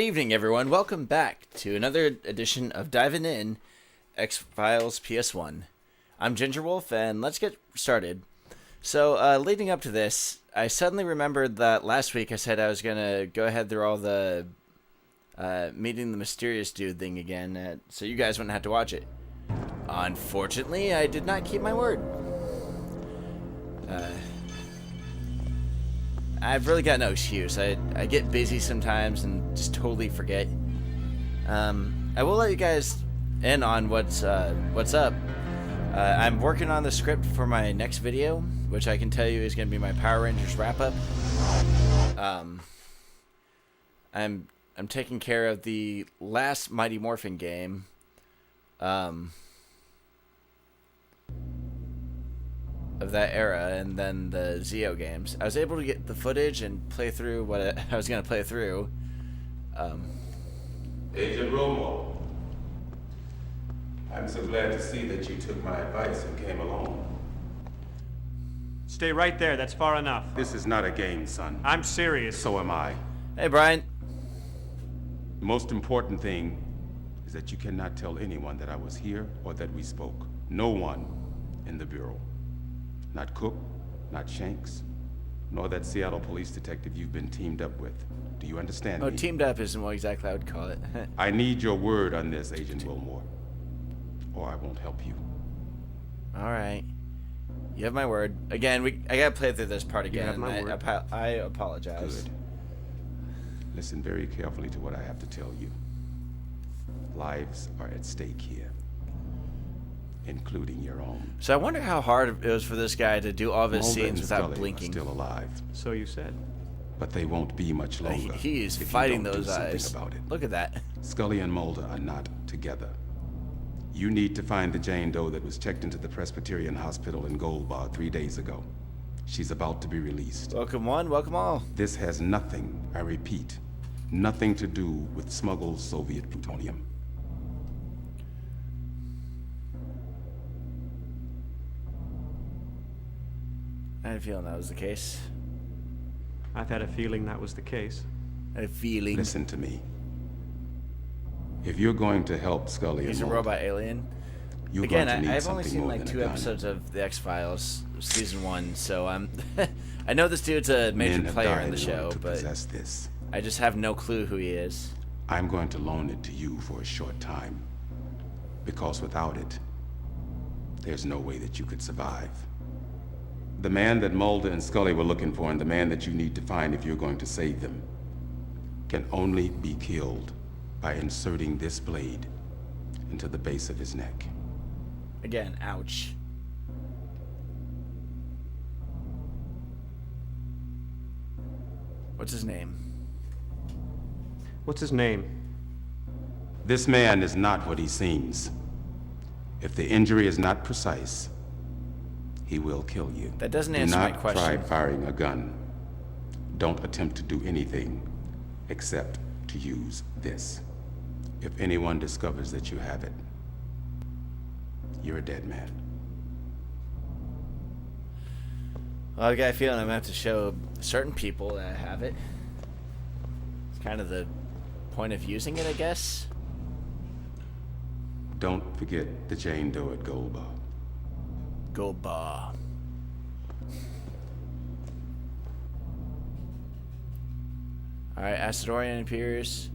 Good evening, everyone. Welcome back to another edition of Divin in X-Files PS1. I'm Ginger Wolf, and let's get started. So, leading up to this, I suddenly remembered that last week I said I was going to go ahead through all the meeting the mysterious dude thing again, so you guys wouldn't have to watch it. Unfortunately, I did not keep my word. I've really got no excuse. I get busy sometimes and just totally forget. I will let you guys in on what's up. I'm working on the script for my next video, which I can tell you is going to be my Power Rangers wrap-up. I'm taking care of the last Mighty Morphin game. Of that era, and then the Zeo games. I was able to get the footage and play through what I was going to play through. Agent Romo, I'm so glad to see that you took my advice and came along. Stay right there, that's far enough. This is not a game, son. I'm serious. So am I. Hey, Brian. The most important thing is that you cannot tell anyone that I was here or that we spoke. No one in the Bureau. Not Cook, not Shanks, nor that Seattle police detective you've been teamed up with. Do you understand me? Teamed up isn't what exactly I would call it. I need your word on this, Agent Wilmore, or I won't help you. Alright. You have my word. Again, I gotta play through this part again. You have my word. I apologize. Good. Listen very carefully to what I have to tell you. Lives are at stake here, including your own. So I wonder how hard it was for this guy to do all of his Mulder scenes and without Scully blinking. are still alive, So you said. but they won't be much longer. He is if you fighting don't do those something eyes. about it. Look at that. Scully and Mulder are not together. You need to find the Jane Doe that was checked into the Presbyterian Hospital in Gold Bar 3 days ago. She's about to be released. Welcome one, welcome all. This has nothing, I repeat, nothing to do with smuggled Soviet plutonium. I had a feeling that was the case. I've had a feeling that was the case. I had a feeling. Listen to me. If you're going to help Scully He's a and Mulder, robot alien. you're Again, going to need I've only something seen more like than a 2 gun. episodes of the X-Files season 1, so I know this dude's a major Men have player died in the in order show, to but possess this. I just have no clue who he is. I'm going to loan it to you for a short time. Because without it, there's no way that you could survive. The man that Mulder and Scully were looking for and the man that you need to find if you're going to save them can only be killed by inserting this blade into the base of his neck. Again, ouch. What's his name? What's his name? This man is not what he seems. If the injury is not precise, he will kill you. That doesn't answer my Do not question. try firing a gun. Don't attempt to do anything except to use this. If anyone discovers that you have it, you're a dead man. Well, I got a feeling I'm gonna have to show certain people that I have it. It's kind of the point of using it, I guess. Don't forget the Jane Doe at Gold Bar. Gold bar. Alright, Acidorian appears.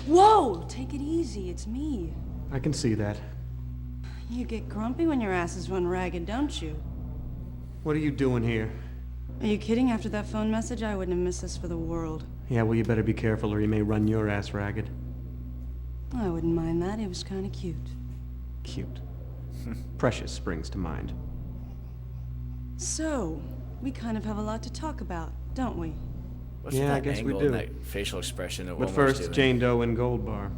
Whoa! Take it easy, it's me. I can see that. You get grumpy when your asses run ragged, don't you? What are you doing here? Are you kidding? After that phone message, I wouldn't have missed this for the world. Yeah, well, you better be careful or you may run your ass ragged. I wouldn't mind that. It was kind of cute. Cute. Precious springs to mind. So, we kind of have a lot to talk about, don't we? What's Yeah, with that I guess we angle do. and that facial expression that But Wilmer's first, doing? Jane Doe and Gold Bar.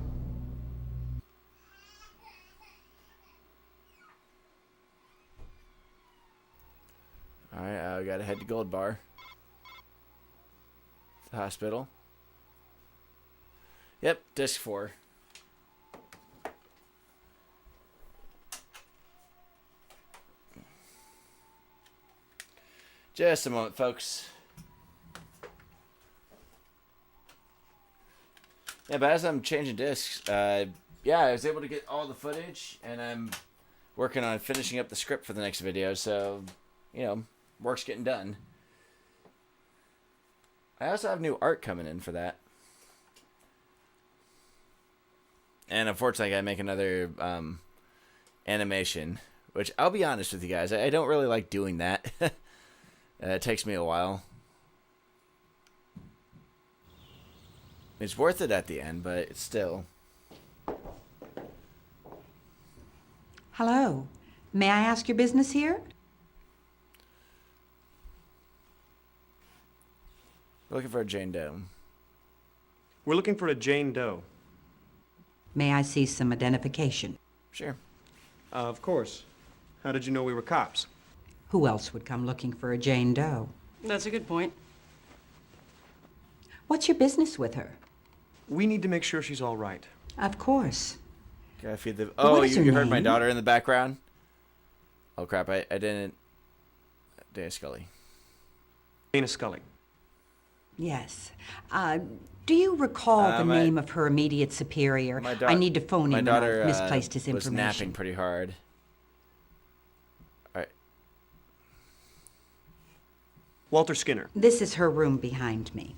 Alright, we gotta head to Gold Bar. The hospital. Yep, disc 4. Just a moment, folks. Yeah, but as I'm changing discs, yeah, I was able to get all the footage, and I'm working on finishing up the script for the next video, so, you know, work's getting done. I also have new art coming in for that. And unfortunately, I gotta make another animation, which I'll be honest with you guys, I don't really like doing that. It takes me a while. It's worth it at the end, but it's still... Hello. May I ask your business here? We're looking for a Jane Doe. We're looking for a Jane Doe. May I see some identification? Sure. Of course. How did you know we were cops? Who else would come looking for a Jane Doe? That's a good point. What's your business with her? We need to make sure she's all right. Of course. Gotta feed the... Oh, What is her you heard my name? daughter in the background? Oh, crap, I didn't... Dana Scully. Dana Scully. Yes. Do you recall the my- name of her immediate superior? I need to phone my him daughter, and I've misplaced his was information. napping pretty hard. All right. Walter Skinner. This is her room behind me.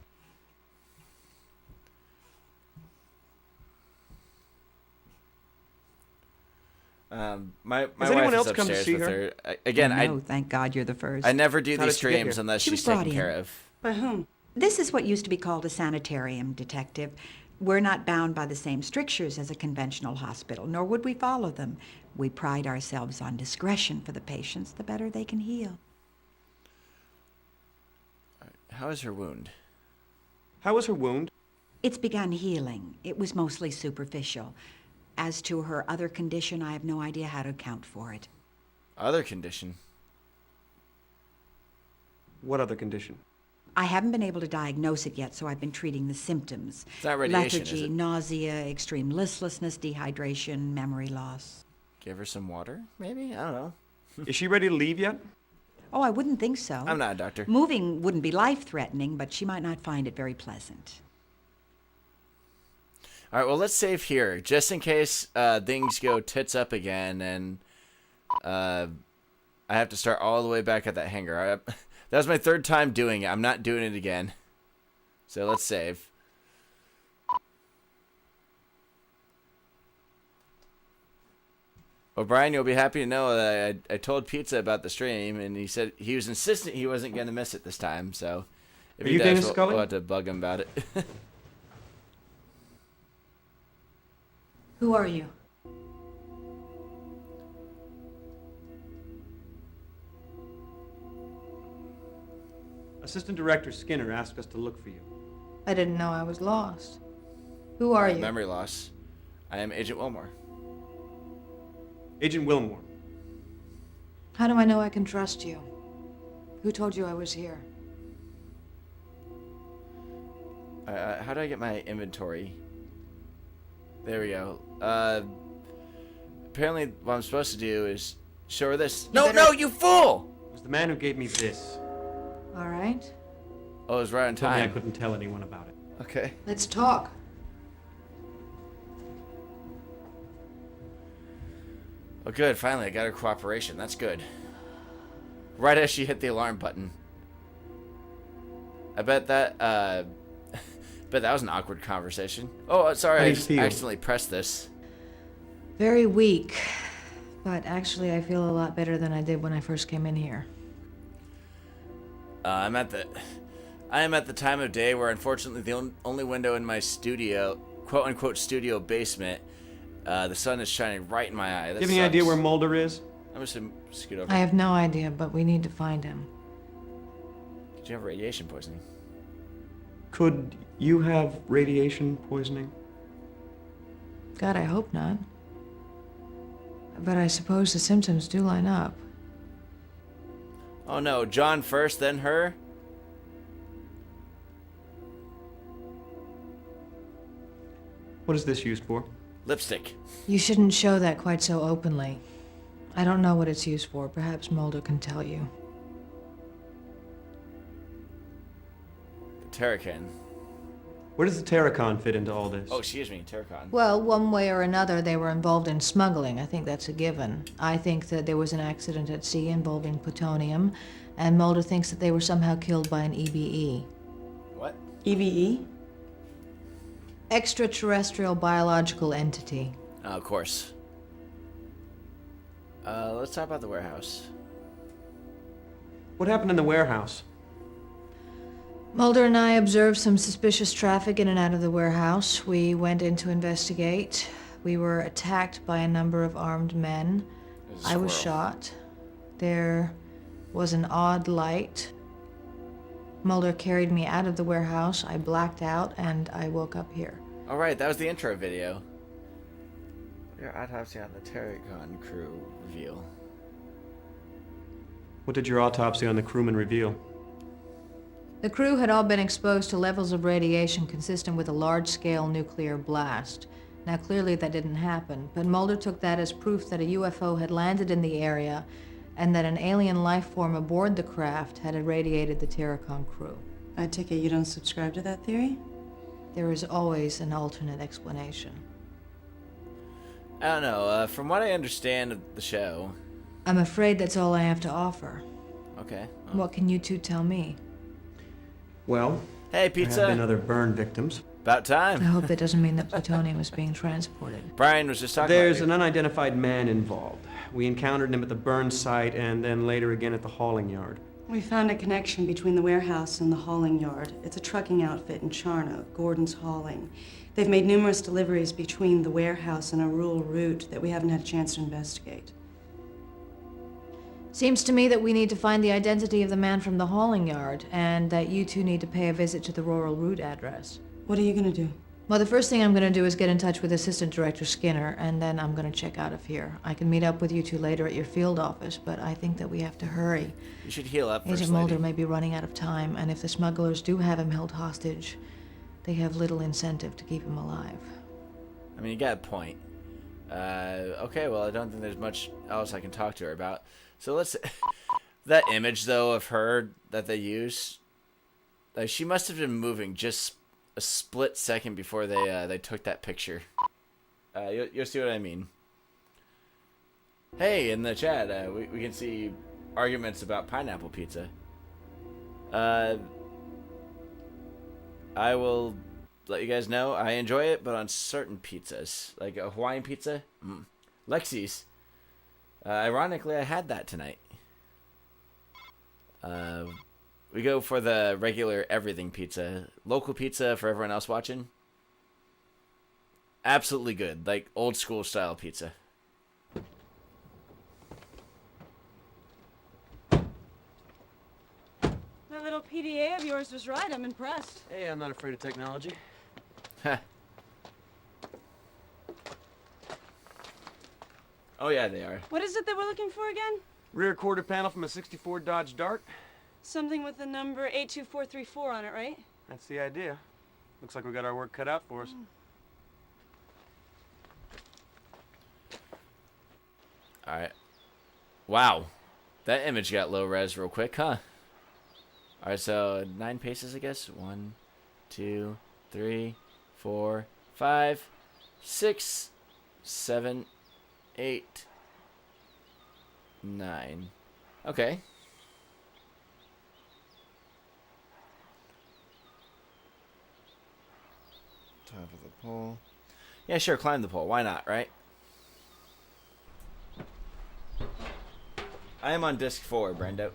My Has wife anyone is else come to upstairs see with her? Again, No, thank God you're the first. I never do How these did she get streams here? unless She was she's taken brought in. care of. By whom? This is what used to be called a sanitarium, Detective. We're not bound by the same strictures as a conventional hospital, nor would we follow them. We pride ourselves on discretion for the patients, the better they can heal. How is her wound? How was her wound? It's begun healing. It was mostly superficial. As to her other condition, I have no idea how to account for it. Other condition? What other condition? I haven't been able to diagnose it yet, so I've been treating the symptoms. It's not radiation, Lethargy, is it? nausea, extreme listlessness, dehydration, memory loss. Give her some water, maybe? I don't know. Is she ready to leave yet? Oh, I wouldn't think so. I'm not a doctor. Moving wouldn't be life-threatening, but she might not find it very pleasant. All right, well, let's save here, just in case things go tits up again, and I have to start all the way back at that hangar. That was my third time doing it. I'm not doing it again. So let's save. Well, Brian, you'll be happy to know that I told Pizza about the stream, and he said he was insistent he wasn't going to miss it this time. So if Are he you does, Dana we'll Scully? have to bug him about it. Who are you? Assistant Director Skinner asked us to look for you. I didn't know I was lost. Who are you? Memory loss. I am Agent Wilmore. Agent Wilmore. How do I know I can trust you? Who told you I was here? How do I get my inventory? There we go. Apparently what I'm supposed to do is show her this. No, better- no, you fool! It was the man who gave me this. All right, Oh, it was right on Told me I time. couldn't tell anyone about it. Okay. let's talk. Oh, good. Finally, I got her cooperation. That's good. Right as she hit the alarm button. I bet that, bet that was an awkward conversation. Oh, sorry, How do I you just feel? accidentally pressed this. Very weak, but actually I feel a lot better than I did when I first came in here. I am at the time of day where, unfortunately, the only window in my studio, quote-unquote studio basement, the sun is shining right in my eye. That Do you have any idea sucks. where Mulder is? I'm just gonna scoot over. I have no idea, but we need to find him. Did you have radiation poisoning? Could you have radiation poisoning? God, I hope not. But I suppose the symptoms do line up. Oh no, John first, then her? What is this used for? Lipstick. You shouldn't show that quite so openly. I don't know what it's used for. Perhaps Mulder can tell you. Terracan. Where does the Terracon fit into all this? Oh, excuse me, Terracon. Well, one way or another, they were involved in smuggling. I think that's a given. I think that there was an accident at sea involving plutonium, and Mulder thinks that they were somehow killed by an EBE. What? EVE? Extraterrestrial biological entity. Oh, of course. Let's talk about the warehouse. What happened in the warehouse? Mulder and I observed some suspicious traffic in and out of the warehouse. We went in to investigate. We were attacked by a number of armed men. I was shot. There was an odd light. Mulder carried me out of the warehouse. I blacked out and I woke up here. All right, that was the intro video. Your autopsy on the Terracon crew reveal. What did your autopsy on the crewman reveal? The crew had all been exposed to levels of radiation consistent with a large-scale nuclear blast. Now, clearly that didn't happen, but Mulder took that as proof that a UFO had landed in the area and that an alien life form aboard the craft had irradiated the Terracon crew. I take it you don't subscribe to that theory? There is always an alternate explanation. I don't know. From what I understand of the show. I'm afraid that's all I have to offer. Okay. What can you two tell me? Well, Hey, there pizza. have been other burn victims. About I time. hope that doesn't mean that plutonium is being transported. Brian was just talking There's about an unidentified man involved. We encountered him at the burn site and then later again at the hauling yard. We found a connection between the warehouse and the hauling yard. It's a trucking outfit in Charno, Gordon's Hauling. They've made numerous deliveries between the warehouse and a rural route that we haven't had a chance to investigate. Seems to me that we need to find the identity of the man from the hauling yard, and that you two need to pay a visit to the rural route address. What are you gonna do? Well, the first thing I'm going to do is get in touch with Assistant Director Skinner, and then I'm going to check out of here. I can meet up with you two later at your field office, but I think that we have to hurry. You should heal up first, Agent Mulder lady. may be running out of time, and if the smugglers do have him held hostage, they have little incentive to keep him alive. I mean, you got a point. Okay, well, I don't think there's much else I can talk to her about. So let's... that image, though, of her that they use, like, she must have been moving just a split second before they took that picture. You'll see what I mean. Hey, in the chat, we can see arguments about pineapple pizza. I will let you guys know I enjoy it, but on certain pizzas, like a Hawaiian pizza, Lexi's. Ironically, I had that tonight. We go for the regular everything pizza. Local pizza for everyone else watching. Absolutely good. Like old school style pizza. That little PDA of yours was right. I'm impressed. Hey, I'm not afraid of technology. Oh yeah, they are. What is it that we're looking for again? Rear quarter panel from a 64 Dodge Dart. Something with the number 82434 on it, right? That's the idea. Looks like we got our work cut out for us. Alright. Wow. That image got low res real quick, huh? Alright, so 9 paces, I guess. 1, 2, 3, 4, 5, 6, 7, 8, 9. Okay. Top of the pole. Yeah, sure, climb the pole. Why not, right? I am on disc 4, Brando.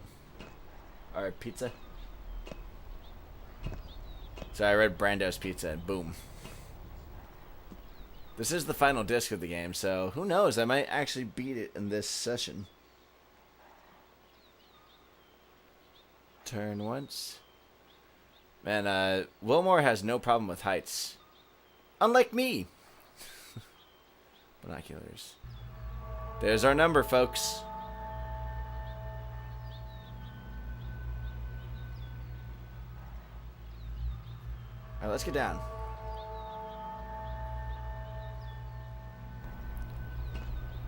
Or pizza. So I read Brando's Pizza and boom. This is the final disc of the game, so who knows? I might actually beat it in this session. Turn once. Man, Wilmore has no problem with heights. Unlike me. Binoculars. There's our number, folks. Alright, let's get down.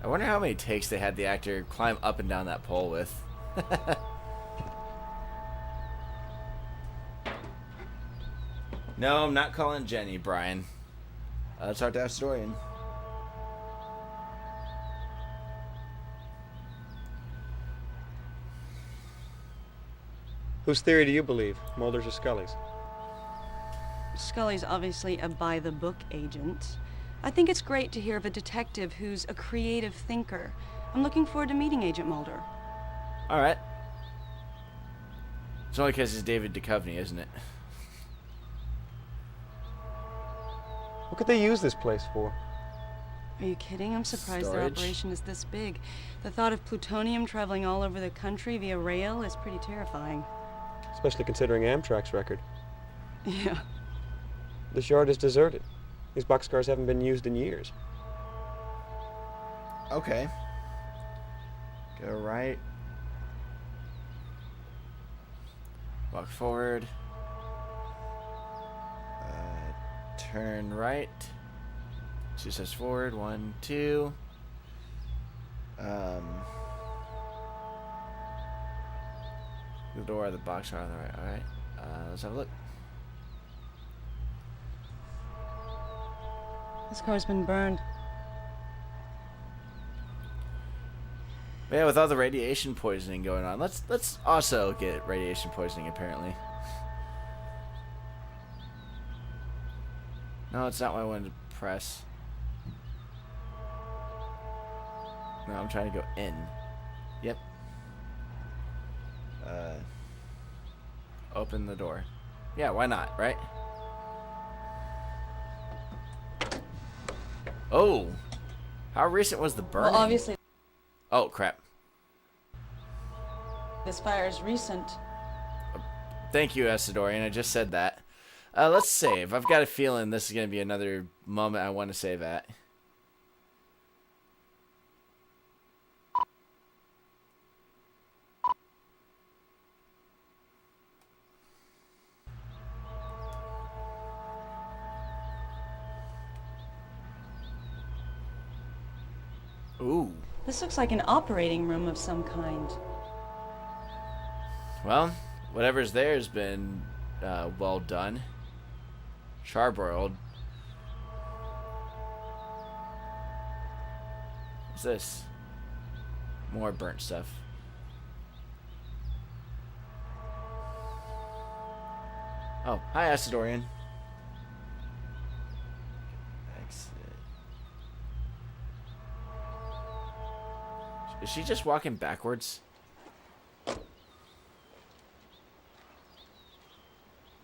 I wonder how many takes they had the actor climb up and down that pole with. No, I'm not calling Jenny, Brian. Let's talk to our historian. Whose theory do you believe, Mulder's or Scully's? Scully's obviously a by-the-book agent. I think it's great to hear of a detective who's a creative thinker. I'm looking forward to meeting Agent Mulder. All right. It's only because it's David Duchovny, isn't it? What could they use this place for? Are you kidding? I'm surprised their Storage. operation is this big. The thought of plutonium traveling all over the country via rail is pretty terrifying. Especially considering Amtrak's record. Yeah. This yard is deserted. These boxcars haven't been used in years. Okay. Go right. Walk forward. Turn right. 2 steps forward. 1, 2. The door of the box are on the right. All right. Let's have a look. This car's been burned. But yeah, with all the radiation poisoning going on, let's also get radiation poisoning apparently. No, it's not what I wanted to press. No, I'm trying to go in. Yep. Open the door. Yeah, why not, right? Oh! How recent was the burning? Well, obviously, Oh, crap. this fire is recent. Thank you, Essidorian. I just said that. Let's save. I've got a feeling this is going to be another moment I want to save at. Ooh. This looks like an operating room of some kind. Well, whatever's there has been well done. Charbroiled. What's this? More burnt stuff. Oh, hi, Acidorian. Exit. Is she just walking backwards?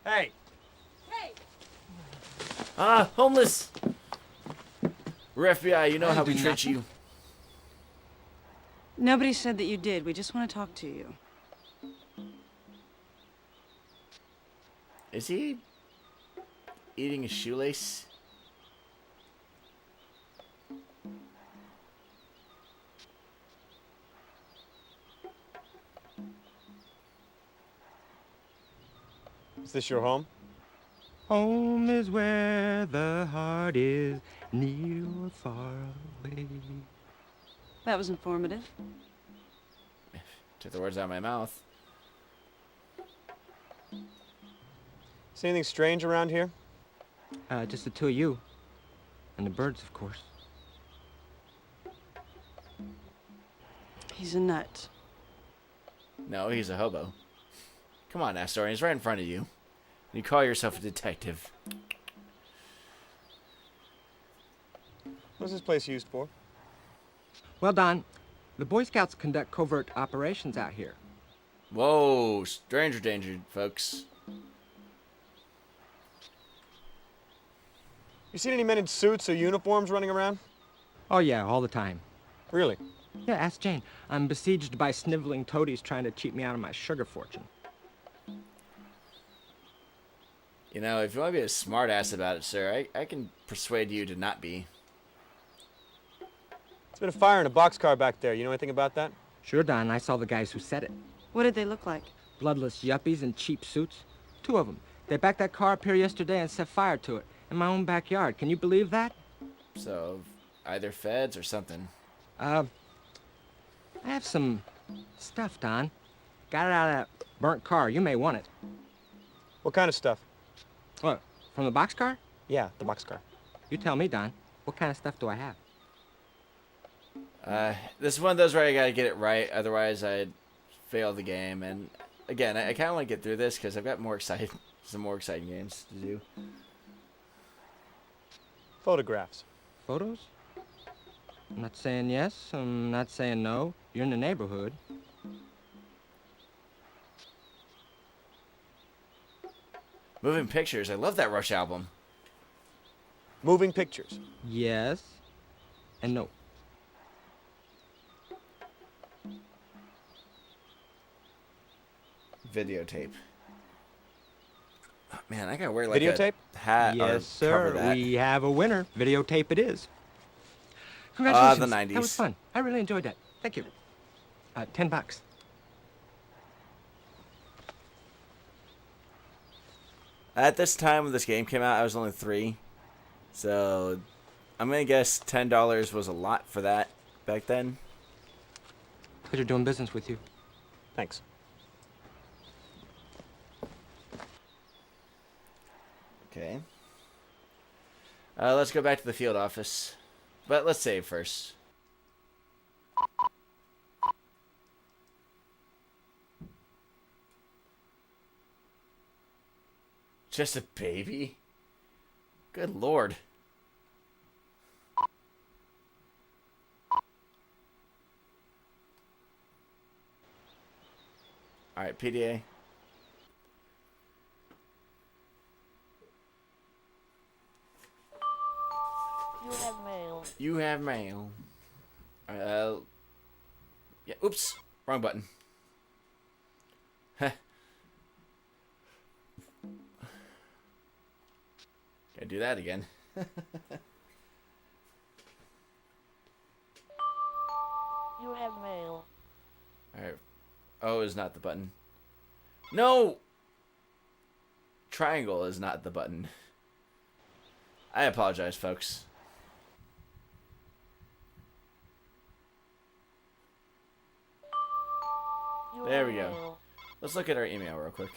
Hey! Ah, homeless! We're FBI, you know how we treat you. Nobody said that you did. We just want to talk to you. Is he eating a shoelace? Is this your home? Home is where the heart is, near or far away. That was informative. Took the words out of my mouth. See anything strange around here? Just the two of you. And the birds, of course. He's a nut. No, he's a hobo. Come on, Astorian, he's right in front of you. You call yourself a detective. What's this place used for? Well, Don, the Boy Scouts conduct covert operations out here. Whoa, stranger danger, folks. You seen any men in suits or uniforms running around? Oh, yeah, all the time. Really? Yeah, ask Jane. I'm besieged by sniveling toadies trying to cheat me out of my sugar fortune. You know, if you want to be a smart ass about it, sir, I can persuade you to not be. There's been a fire in a boxcar back there. You know anything about that? Sure, Don, I saw the guys who set it. What did they look like? Bloodless yuppies in cheap suits. Two of them. They backed that car up here yesterday and set fire to it in my own backyard. Can you believe that? So, either feds or something. I have some stuff, Don. Got it out of that burnt car. You may want it. What kind of stuff? Well, From the boxcar? Yeah, the boxcar. You tell me, Don. What kind of stuff do I have? This is one of those where I gotta get it right, otherwise I'd fail the game. And again, I kind of want to get through this because I've got some more exciting games to do. Photographs. Photos? I'm not saying yes, I'm not saying no. You're in the neighborhood. Moving Pictures. I love that Rush album. Moving pictures. Yes and no. Videotape. Oh, man, I gotta wear like Videotape? a hat Yes, or sir. cover that. We have a winner. Videotape it is. Congratulations. The 90s. That was fun. I really enjoyed that. Thank you. $10. At this time when this game came out, I was only 3. So I'm gonna guess $10 was a lot for that back then. Pleasure doing business with you. Thanks. Okay. Let's go back to the field office. But let's save first. Just a baby? Good lord. Alright, PDA. You have mail. You have mail. Yeah, oops. Wrong button. Heh. Gotta do that again. You have mail. Alright. O is not the button. No! Triangle is not the button. I apologize, folks. You There have we go. mail. Let's look at our email real quick.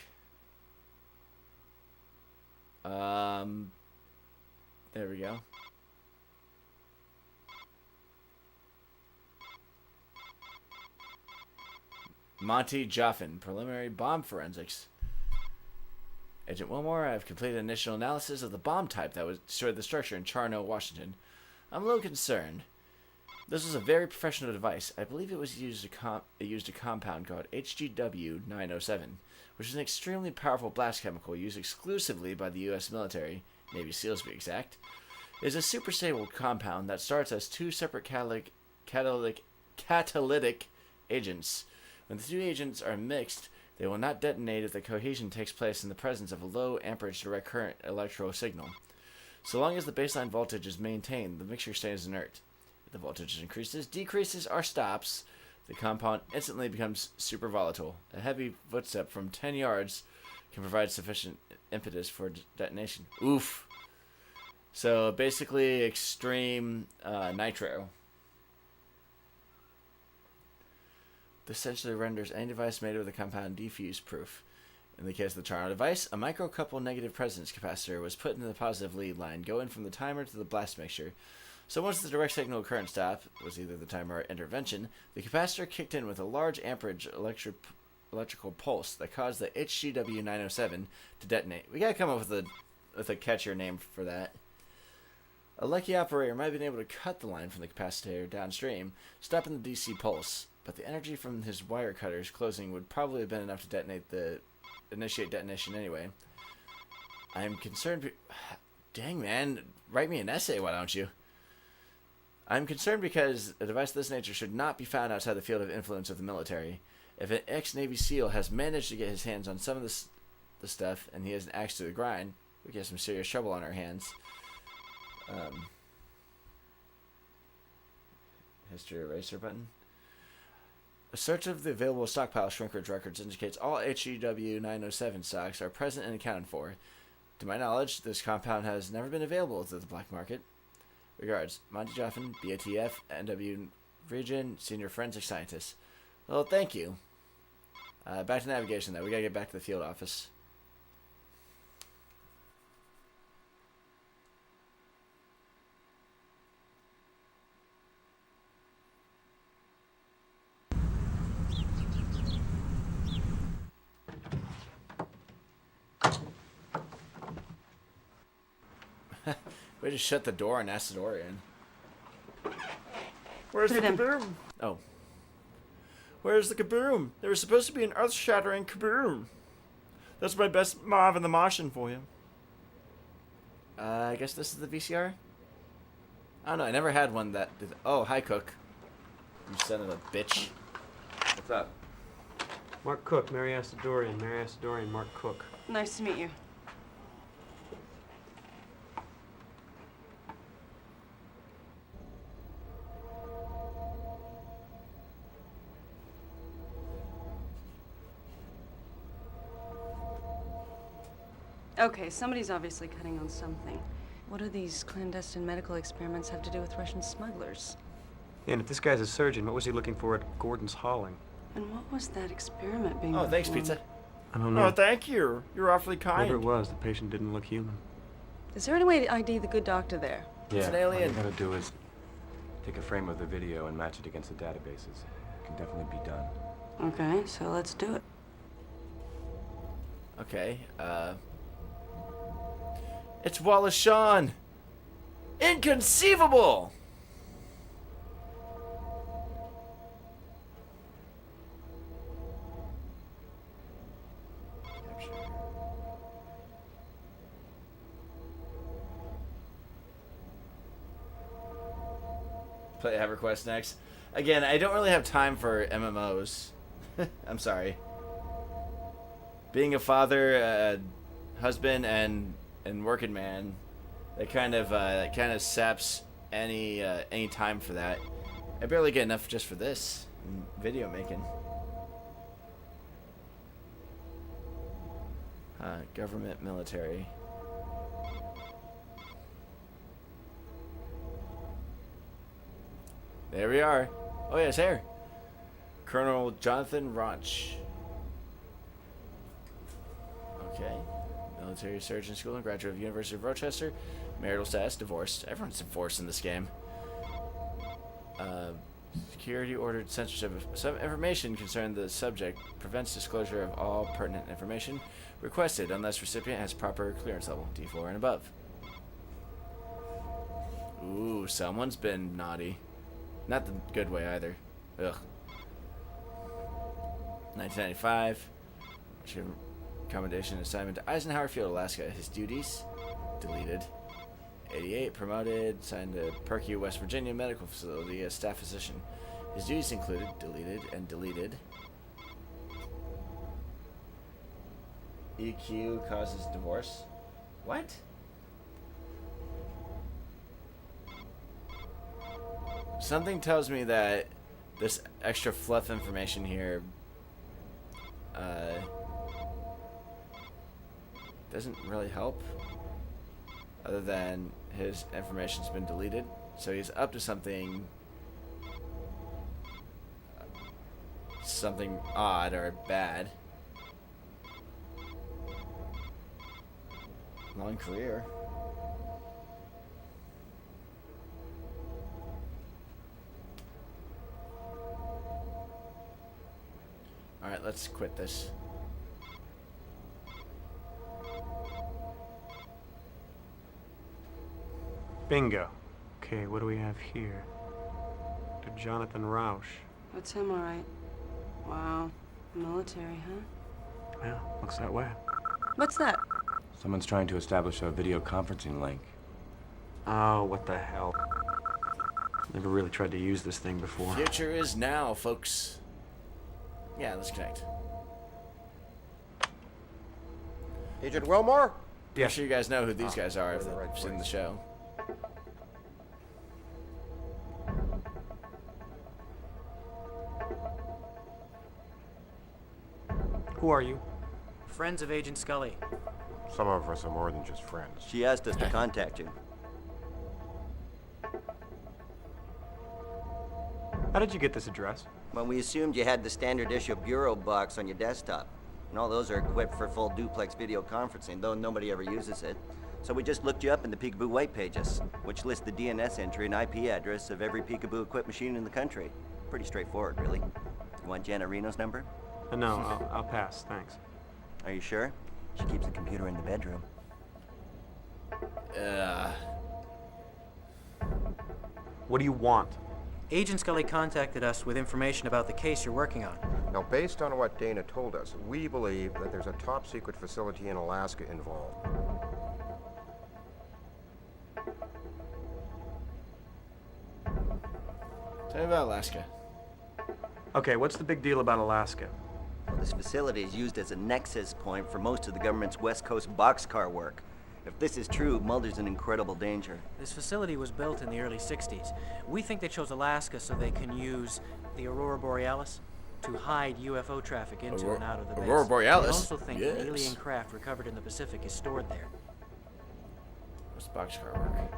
There we go. Monty Joffin, preliminary bomb forensics. Agent Wilmore, I have completed initial analysis of the bomb type that was destroyed the structure in Charno, Washington. I'm a little concerned. This was a very professional device. I believe it was used a compound called HGW 907, which is an extremely powerful blast chemical used exclusively by the U.S. military, Navy SEALs to be exact. It is a super stable compound that starts as 2 separate catalytic agents. When the 2 agents are mixed, they will not detonate if the cohesion takes place in the presence of a low amperage direct current electrical signal. So long as the baseline voltage is maintained, the mixture stays inert. If the voltage increases, decreases, or stops, the compound instantly becomes super volatile. A heavy footstep from 10 yards can provide sufficient impetus for detonation. Oof. So basically extreme nitro. This essentially renders any device made with the compound defuse proof. In the case of the Charno device, a microcouple negative presence capacitor was put into the positive lead line, going from the timer to the blast mixture. So once the direct signal current stop was either the timer or intervention, the capacitor kicked in with a large amperage electrical pulse that caused the HGW 907 to detonate. We gotta come up with a catchier name for that. A lucky operator might have been able to cut the line from the capacitor downstream, stopping the DC pulse, but the energy from his wire cutters closing would probably have been enough to initiate detonation anyway. I am concerned. Dang, man, write me an essay, why don't you? I'm concerned because a device of this nature should not be found outside the field of influence of the military. If an ex-Navy SEAL has managed to get his hands on some of the stuff, and he has an axe to the grind, we get some serious trouble on our hands. History eraser button. A search of the available stockpile shrinkage records indicates all HGW 907 stocks are present and accounted for. To my knowledge, this compound has never been available to the black market. Regards, Monty Joffin, BATF, NW Region, Senior Forensic Scientist. Well, thank you. Back to navigation, though. We gotta get back to the field office. We just shut the door on Acidorian. Where's the kaboom? Oh. Where's the kaboom? There was supposed to be an earth-shattering kaboom. That's my best Marv in the Martian for you. I guess this is the VCR? I don't know, I never had one that did... Oh, hi, Cook. You son of a bitch. What's up? Mark Cook, Mary Acidorian. Mary Acidorian, Mark Cook. Nice to meet you. Okay, somebody's obviously cutting on something. What do these clandestine medical experiments have to do with Russian smugglers? Yeah, and if this guy's a surgeon, what was he looking for at Gordon's Hauling? And what was that experiment being Oh, thanks, performed? pizza. I don't know. Oh, thank you. You're awfully kind. Whatever it was, the patient didn't look human. Is there any way to ID the good doctor there? It's an alien. All you gotta do is take a frame of the video and match it against the databases. It can definitely be done. Okay, so let's do it. Okay, It's Wallace Shawn! Inconceivable! Play EverQuest next. Again, I don't really have time for MMOs. I'm sorry. Being a father, husband, and working man, that kind of saps any time for that. I barely get enough just for this video making. Government, military. There we are. Oh yeah, it's here. Colonel Jonathan Ronch. Okay. Military surgeon school and graduate of University of Rochester. Marital status, divorced. Everyone's divorced in this game. Security ordered censorship of some information concerning the subject. Prevents disclosure of all pertinent information requested unless recipient has proper clearance level, D4 and above. Ooh, someone's been naughty. Not the good way either. Ugh. 1995. Accommodation assignment to Eisenhower Field, Alaska. His duties deleted. 88. Promoted. Signed to Perky, West Virginia Medical Facility as staff physician. His duties included deleted and deleted. EQ causes divorce. What? Something tells me that this extra fluff information here doesn't really help, other than his information's been deleted, so he's up to something odd or bad. Long career. Alright, let's quit this. Bingo. Okay, what do we have here? Dr. Jonathan Rausch. That's him, all right. Wow. Military, huh? Yeah, looks that way. What's that? Someone's trying to establish a video conferencing link. Oh, what the hell. Never really tried to use this thing before. Future is now, folks. Yeah, let's connect. Agent Wilmore? Yeah. I'm sure you guys know who these guys are if we're in the they've right seen the place. show. Who are you? Friends of Agent Scully. Some of us are more than just friends. She asked us to contact you. How did you get this address? Well, we assumed you had the standard issue bureau box on your desktop. And all those are equipped for full duplex video conferencing, though nobody ever uses it. So we just looked you up in the Peekaboo white pages, which list the DNS entry and IP address of every Peekaboo equipped machine in the country. Pretty straightforward, really. You want Janet Reno's number? No, I'll pass, thanks. Are you sure? She keeps the computer in the bedroom. What do you want? Agent Scully contacted us with information about the case you're working on. Now, based on what Dana told us, we believe that there's a top-secret facility in Alaska involved. Tell me about Alaska. Okay, what's the big deal about Alaska? This facility is used as a nexus point for most of the government's West Coast boxcar work. If this is true, Mulder's in incredible danger. This facility was built in the early 60s. We think they chose Alaska so they can use the Aurora Borealis to hide UFO traffic into and out of the base. Aurora Borealis? We also think Yes. an alien craft recovered in the Pacific is stored there. What's boxcar work?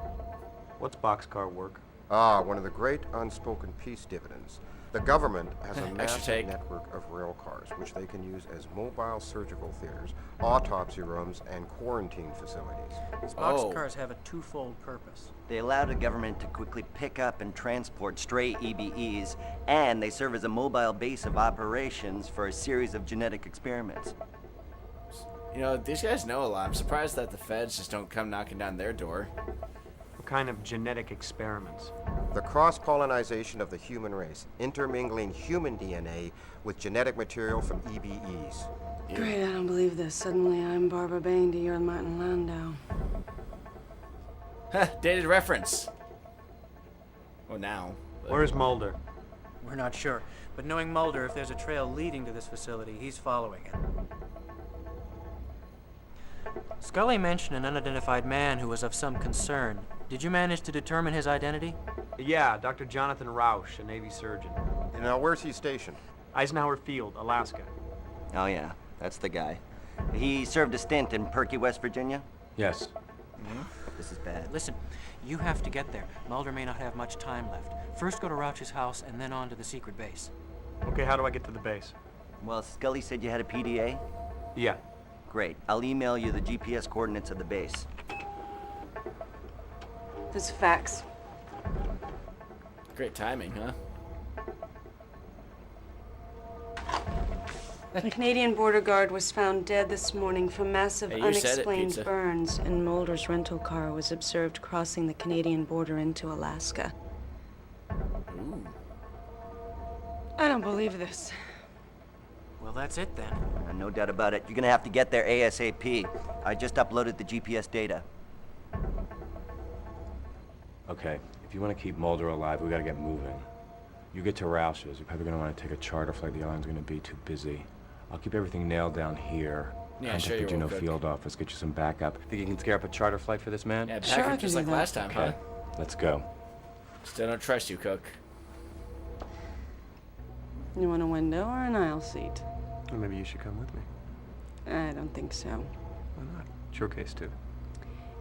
What's boxcar work? Ah, one of the great unspoken peace dividends. The government has a Extra massive take. network of rail cars, which they can use as mobile surgical theaters, autopsy rooms, and quarantine facilities. These Oh. boxcars have a twofold purpose. They allow the government to quickly pick up and transport stray EBEs, and they serve as a mobile base of operations for a series of genetic experiments. You know, these guys know a lot. I'm surprised that the feds just don't come knocking down their door. What kind of genetic experiments? The cross-pollinization of the human race, intermingling human DNA with genetic material from EBEs. Great, I don't believe this. Suddenly I'm Barbara Bain to you're Martin Landau. Heh, dated reference. Well, now. but- Where's Mulder? We're not sure, but knowing Mulder, if there's a trail leading to this facility, he's following it. Scully mentioned an unidentified man who was of some concern. Did you manage to determine his identity? Yeah, Dr. Jonathan Rausch, a Navy surgeon. And now, where's he stationed? Eisenhower Field, Alaska. Oh yeah, that's the guy. He served a stint in Perky, West Virginia? Yes. This is bad. Listen, you have to get there. Mulder may not have much time left. First go to Rauch's house and then on to the secret base. Okay, how do I get to the base? Well, Scully said you had a PDA? Yeah. Great. I'll email you the GPS coordinates of the base. This fax. Great timing, huh? The Canadian border guard was found dead this morning from massive Hey, you said it, unexplained pizza. burns, and Mulder's rental car was observed crossing the Canadian border into Alaska. Ooh. I don't believe this. Well, that's it then. No doubt about it. You're gonna have to get there ASAP. I just uploaded the GPS data. Okay, if you want to keep Mulder alive, we gotta get moving. You get to Roush's, you're probably gonna want to take a charter flight. The island's gonna be too busy. I'll keep everything nailed down here. Yeah, Contact sure the you Juneau will, Cook. field office, get you some backup. Think you can scare up a charter flight for this man? Yeah, pack Sure, I it can just do like that. last time, huh? Okay, let's go. Still don't trust you, Cook. You want a window or an aisle seat? Well, maybe you should come with me. I don't think so. Why not? It's your case, too.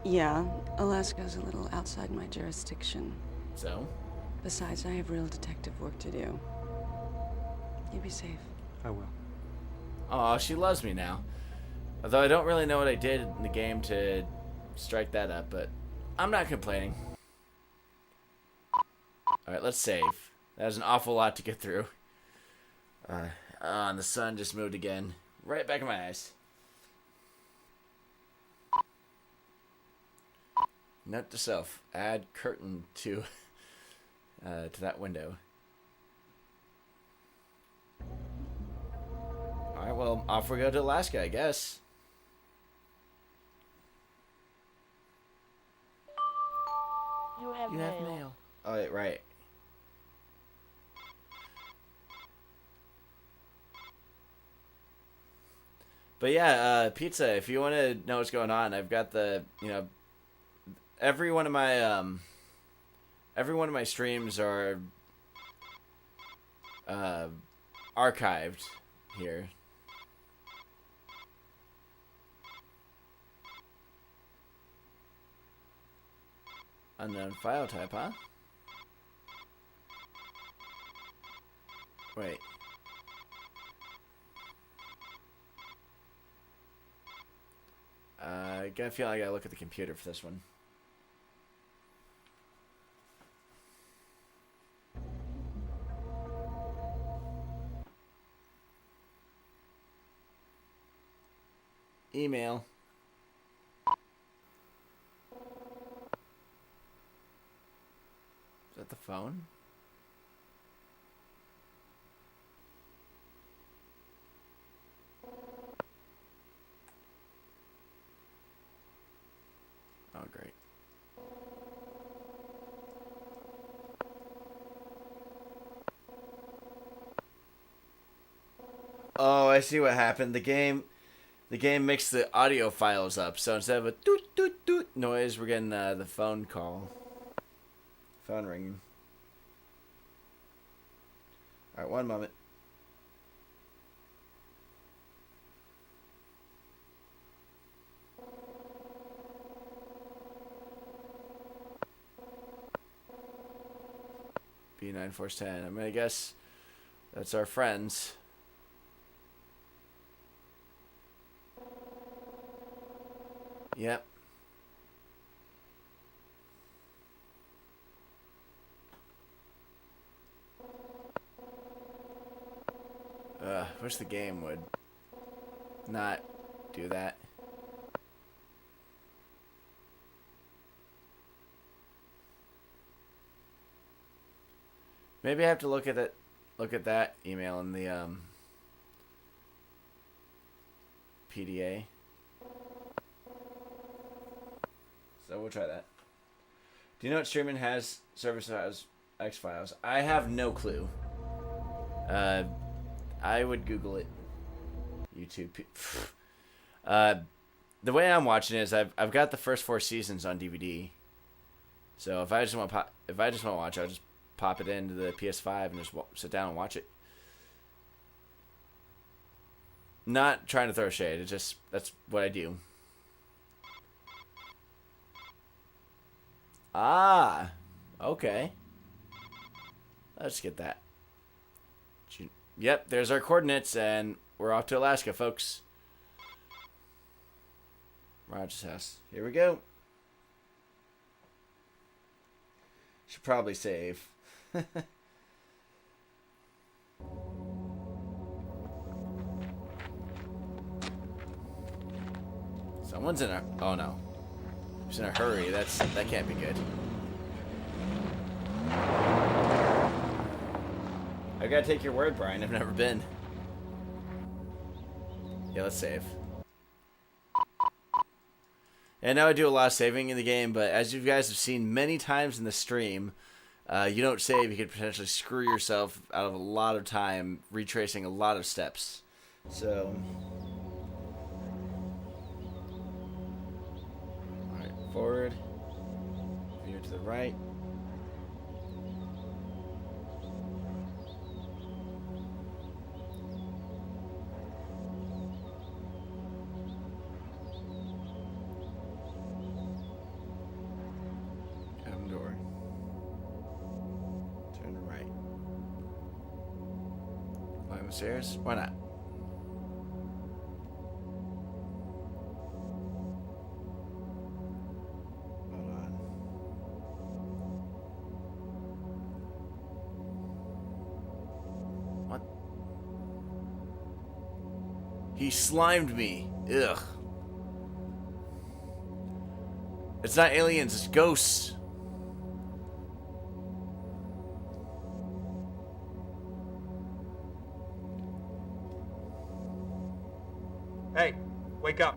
Yeah, Alaska's a little outside my jurisdiction. So? Besides, I have real detective work to do. You be safe. I will. Aw, she loves me now. Although I don't really know what I did in the game to strike that up, but I'm not complaining. Alright, let's save. That was an awful lot to get through. And the sun just moved again. Right back in my eyes. Note to self. Add curtain to that window. Alright, well, off we go to Alaska, I guess. You have mail. Oh, wait, right. But yeah, Pizza, if you want to know what's going on, I've got the, every one of my streams are archived here. Unknown file type, huh? Wait. I got a feeling I gotta look at the computer for this one. Email. Is that the Phone? Oh, great. Oh, I see what happened. The game mixed the audio files up. So instead of a doot doot doot noise, we're getting the phone call. Phone ringing. All right, one moment. B9 Force 10. I'm gonna guess that's our friends. Yep. Wish the game would not do that. Maybe I have to look at that email in the PDA. So we'll try that. Do you know what streaming has service has X-Files? I have no clue. I would Google it. YouTube. The way I'm watching it is I've got the first 4 seasons on DVD. So if I just want to watch, I'll just pop it into the PS5 and just sit down and watch it. Not trying to throw shade. It's just that's what I do. Ah, okay. Let's get that. Yep, there's our coordinates, and we're off to Alaska, folks. Roger's house. Here we go. Should probably save. Someone's in a... Oh, no. He's in a hurry. That can't be good. I gotta take your word, Brian. I've never been. Yeah, let's save. And now I do a lot of saving in the game, but as you guys have seen many times in the stream, you don't save, you could potentially screw yourself out of a lot of time retracing a lot of steps. So... Alright, forward. Veer to the right. Stairs? Why not? Hold on. What? He slimed me. Ugh. It's not aliens, it's ghosts. Hey, wake up.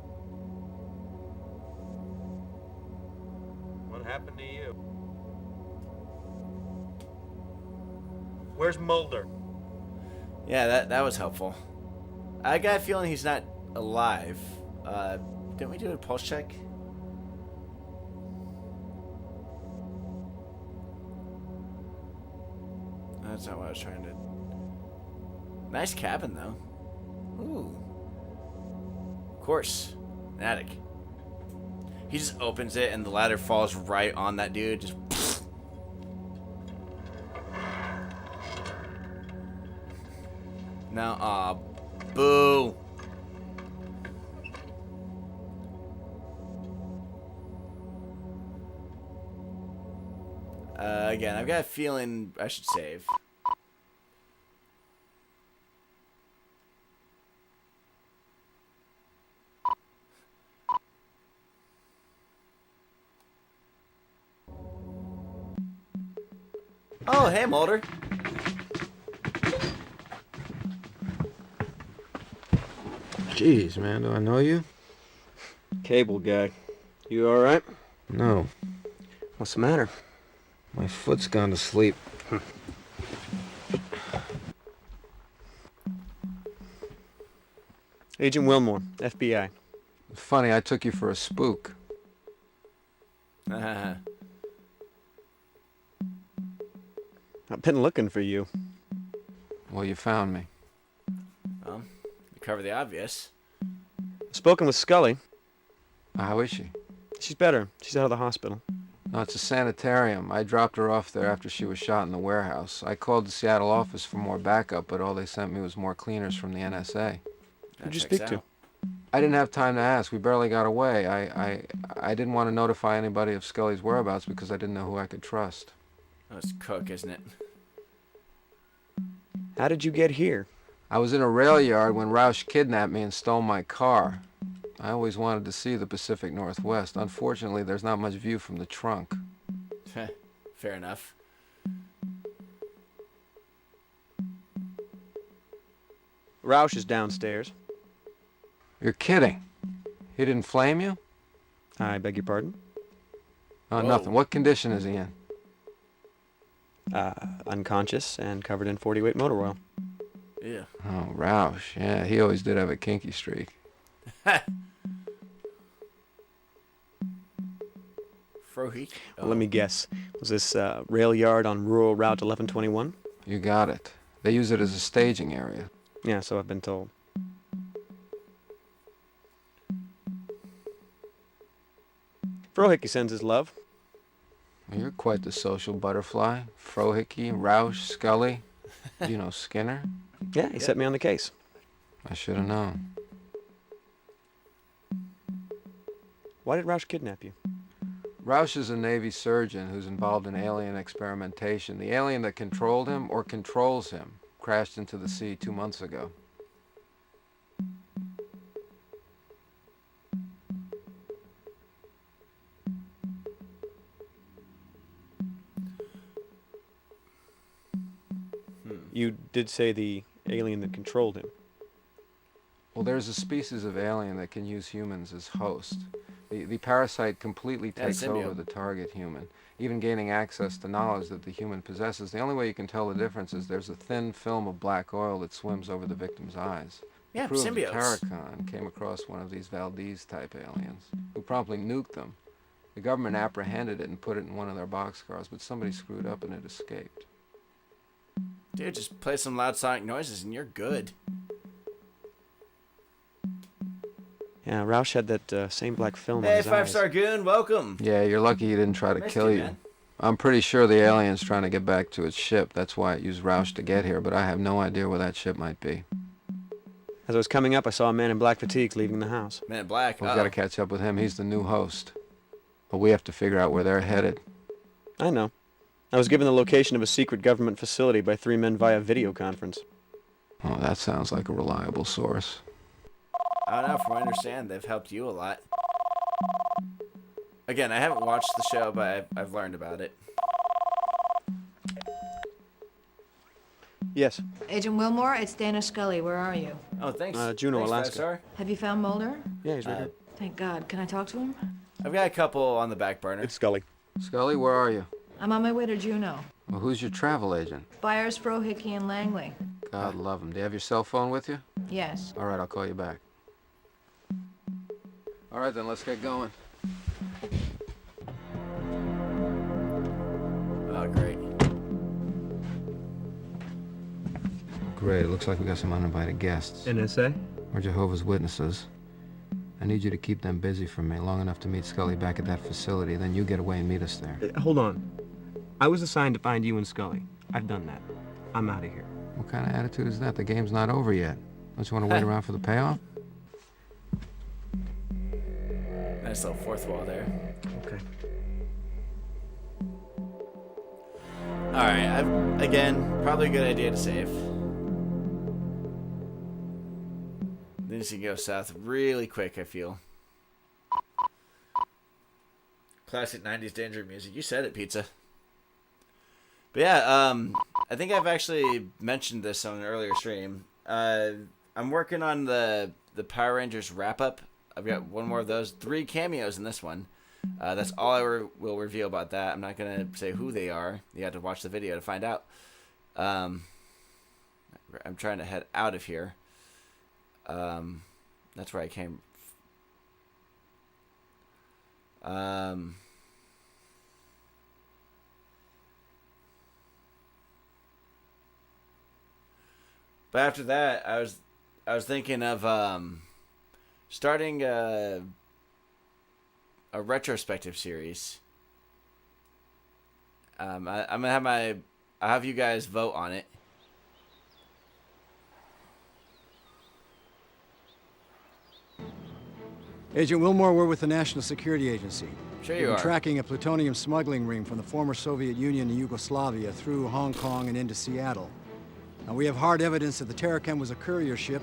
What happened to you? Where's Mulder? Yeah, that was helpful. I got a feeling he's not alive. Didn't we do a pulse check? That's not what I was trying to... Nice cabin, though. Ooh. Of course. An attic. He just opens it and the ladder falls right on that dude. Just... No, aw. Boo. Again, I've got a feeling I should save. Oh, hey, Mulder. Jeez, man, do I know you? Cable guy. You alright? No. What's the matter? My foot's gone to sleep. Agent Wilmore, FBI. Funny, I took you for a spook. I've been looking for you. Well, you found me. Well, you cover the obvious. Spoken with Scully. How is she? She's better. She's out of the hospital. No, it's a sanitarium. I dropped her off there after she was shot in the warehouse. I called the Seattle office for more backup, but all they sent me was more cleaners from the NSA. Who'd you speak to? I didn't have time to ask. We barely got away. I didn't want to notify anybody of Scully's whereabouts because I didn't know who I could trust. Oh, it's Cook, isn't it? How did you get here? I was in a rail yard when Roush kidnapped me and stole my car. I always wanted to see the Pacific Northwest. Unfortunately, there's not much view from the trunk. Fair enough. Roush is downstairs. You're kidding. He didn't flame you? I beg your pardon? Oh, nothing. What condition is he in? Unconscious and covered in 40-weight motor oil. Yeah. Oh, Roush. Yeah, he always did have a kinky streak. Froheek. Well, let me guess. Was this rail yard on rural Route 1121? You got it. They use it as a staging area. Yeah, so I've been told. Frohickey sends his love. Well, you're quite the social butterfly. Frohickey, Roush, Scully. Do you know Skinner? Yeah, he set me on the case. I should have known. Why did Roush kidnap you? Roush is a Navy surgeon who's involved in alien experimentation. The alien that controlled him, or controls him, crashed into the sea 2 months ago. You did say the alien that controlled him. Well, there's a species of alien that can use humans as host. The parasite completely takes over the target human, even gaining access to knowledge that the human possesses. The only way you can tell the difference is there's a thin film of black oil that swims over the victim's eyes. Yeah, the crew of the symbiotes. Tarragon came across one of these Valdez-type aliens, who promptly nuked them. The government apprehended it and put it in one of their boxcars, but somebody screwed up and it escaped. Dude, just play some loud sonic noises and you're good. Yeah, Roush had that same black film on Hey, his eyes. 5-star goon, welcome. Yeah, you're lucky he didn't try to Missed kill you, you. man. I'm pretty sure the alien's trying to get back to its ship. That's why it used Roush to get here, but I have no idea where that ship might be. As I was coming up, I saw a man in black fatigues leaving the house. Man in Black. We've got to catch up with him. He's the new host. But we have to figure out where they're headed. I know. I was given the location of a secret government facility by 3 men via video conference. Oh, that sounds like a reliable source. I don't know, from what I understand, they've helped you a lot. Again, I haven't watched the show, but I've learned about it. Yes. Agent Wilmore, it's Dana Scully. Where are you? Oh, thanks. Juneau, Thanks, Alaska. 5-star. Have you found Mulder? Yeah, he's right here. Thank God. Can I talk to him? I've got a couple on the back burner. It's Scully. Scully, where are you? I'm on my way to Juneau. Well, who's your travel agent? Byers, Frohickey, and Langley. God love him. Do you have your cell phone with you? Yes. All right, I'll call you back. All right, then, let's get going. Oh, great. Great, it looks like we got some uninvited guests. NSA? Or Jehovah's Witnesses. I need you to keep them busy for me long enough to meet Scully back at that facility. Then you get away and meet us there. Hold on. I was assigned to find you and Scully. I've done that. I'm out of here. What kind of attitude is that? The game's not over yet. Don't you want to wait around for the payoff? Nice little fourth wall there. Okay. Alright, again, probably a good idea to save. This can go south really quick, I feel. Classic 90s danger music. You said it, Pizza. But yeah, I think I've actually mentioned this on an earlier stream. I'm working on the Power Rangers wrap-up. I've got one more of those. 3 cameos in this one. That's all I will reveal about that. I'm not going to say who they are. You have to watch the video to find out. I'm trying to head out of here. That's where I came. But after that, I was thinking of starting a retrospective series. I'm gonna I'll have you guys vote on it. Agent Wilmore, we're with the National Security Agency. Sure you We've been are. tracking a plutonium smuggling ring from the former Soviet Union to Yugoslavia through Hong Kong and into Seattle. Now, we have hard evidence that the Terrachem was a courier ship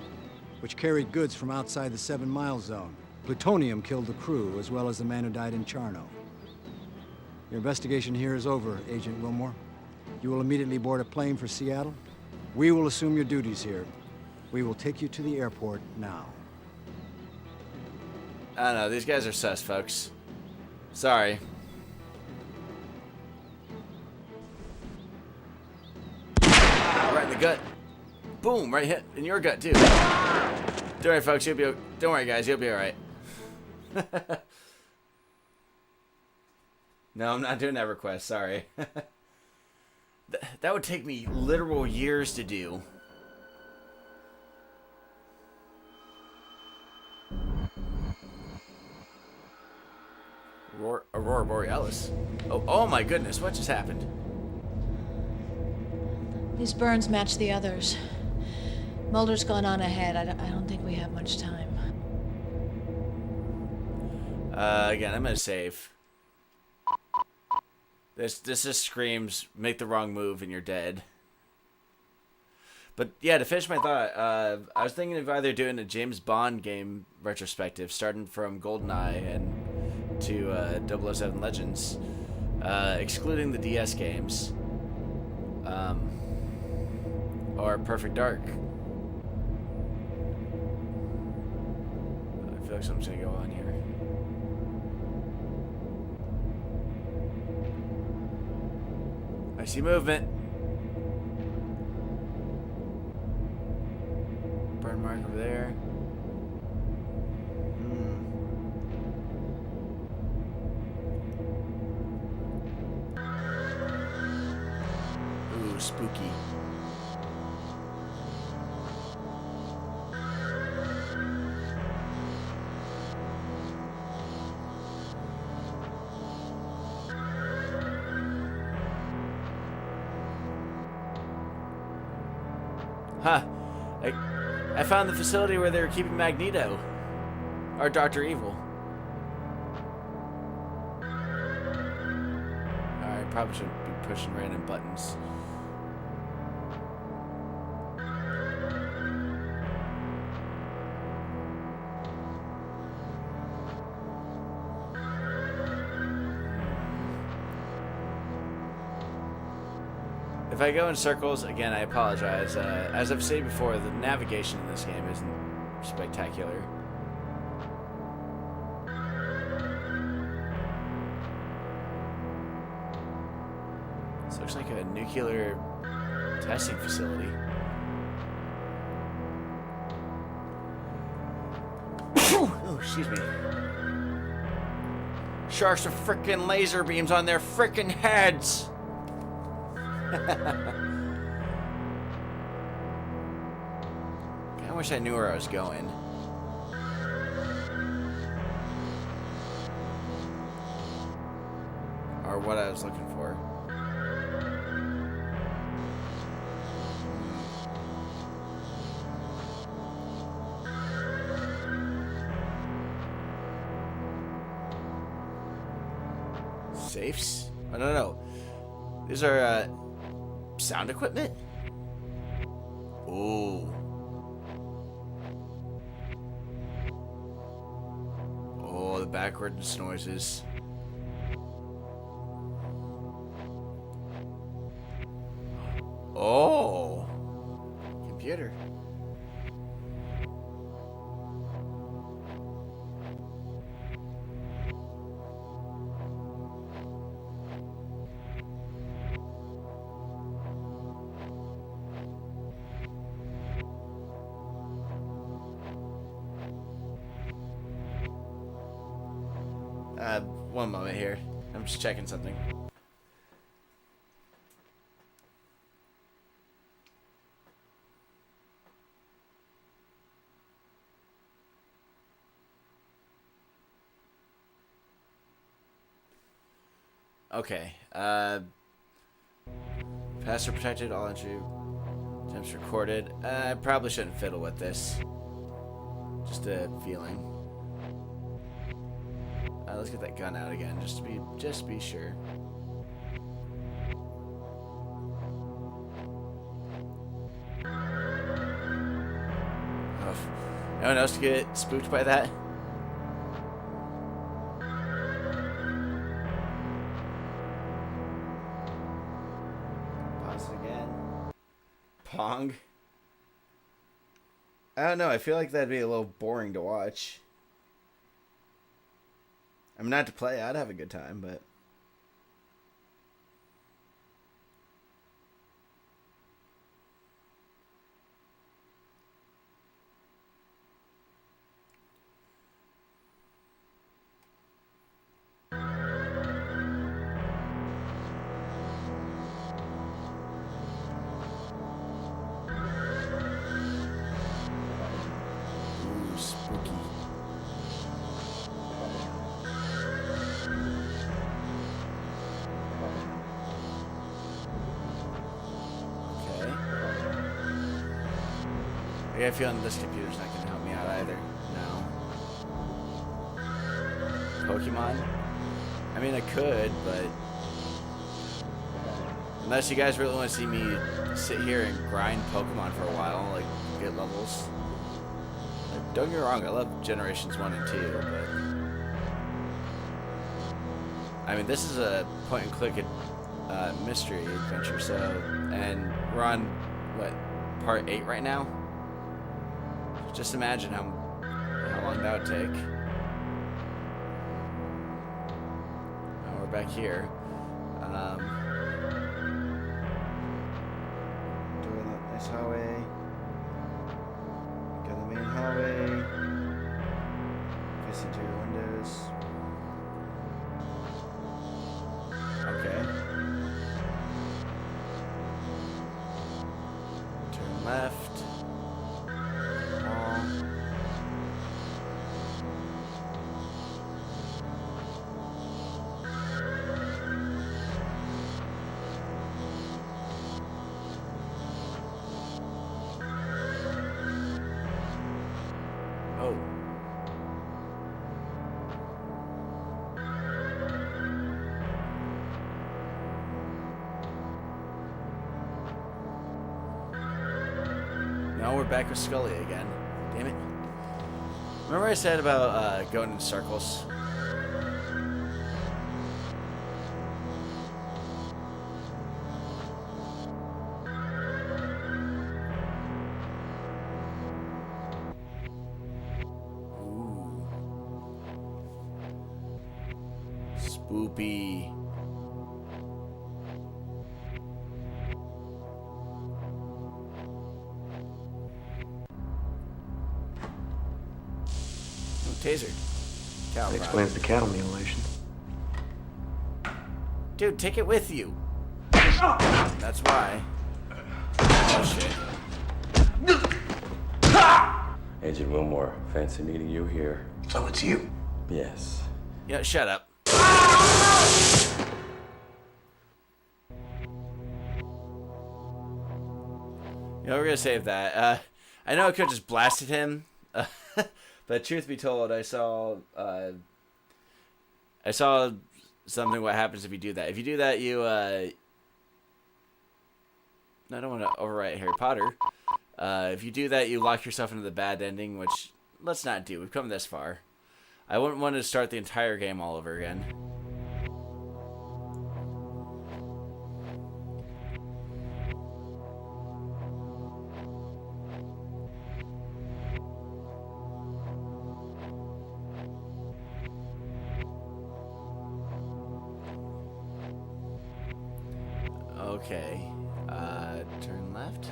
which carried goods from outside the 7-mile zone. Plutonium killed the crew, as well as the man who died in Charno. Your investigation here is over, Agent Wilmore. You will immediately board a plane for Seattle. We will assume your duties here. We will take you to the airport now. I don't know. These guys are sus, folks. Sorry. Right in the gut. Boom! Right hit in your gut too. Don't worry, folks. Don't worry, guys. You'll be all right. No, I'm not doing that request. Sorry. That would take me literal years to do. Aurora Borealis. Oh my goodness, what just happened? These burns match the others. Mulder's gone on ahead. I don't think we have much time. Again, I'm gonna save. This just screams, make the wrong move and you're dead. But yeah, to finish my thought, I was thinking of either doing a James Bond game retrospective, starting from GoldenEye and to 007 Legends, excluding the DS games, or Perfect Dark. I feel like something's gonna go on here. I see movement. Burn mark over there. Ooh, spooky. Huh. I found the facility where they were keeping Magneto. Or Dr. Evil. Alright, probably shouldn't be pushing random buttons. If I go in circles, again, I apologize. As I've said before, the navigation in this game isn't spectacular. This looks like a nuclear testing facility. Oh, excuse me. Sharks with frickin' laser beams on their frickin' heads! I wish I knew where I was going. Or what I was looking for. Safes? Oh, no. These are, sound equipment? Ooh. Oh, the backwards noises. One moment here. I'm just checking something. Okay. Password protected, all entry attempts recorded. I probably shouldn't fiddle with this. Just a feeling. Let's get that gun out again, just to be sure. Oh, anyone else get spooked by that? Pause it again. Pong. I don't know. I feel like that'd be a little boring to watch. I mean, not to play. I'd have a good time, but... Ooh, spooky. I got a feeling this computer's not going to help me out either. No. Pokemon? I mean, I could, but... Unless you guys really want to see me sit here and grind Pokemon for a while, like, get levels. Like, don't get me wrong, I love Generations 1 and 2, but... I mean, this is a point-and-click mystery adventure, so... And we're on, what, part 8 right now? Just imagine how long that would take. Oh, we're back here. Doing that nice hallway. Got the main hallway. Facing to your windows. Okay. Turn left. Now we're back with Scully again. Damn it. Remember I said about going in circles? Ooh. Spoopy. Taser. That explains the cattle mutilation. Dude, take it with you. That's why. Oh shit. Agent Wilmore, fancy meeting you here. So it's you? Yes. Yeah, shut up. You know, we're gonna save that. I know I could have just blasted him. But truth be told, I saw something what happens if you do that. If you do that, you I don't want to overwrite Harry Potter. If you do that, you lock yourself into the bad ending, which let's not do. We've come this far. I wouldn't want to start the entire game all over again. Okay, turn left.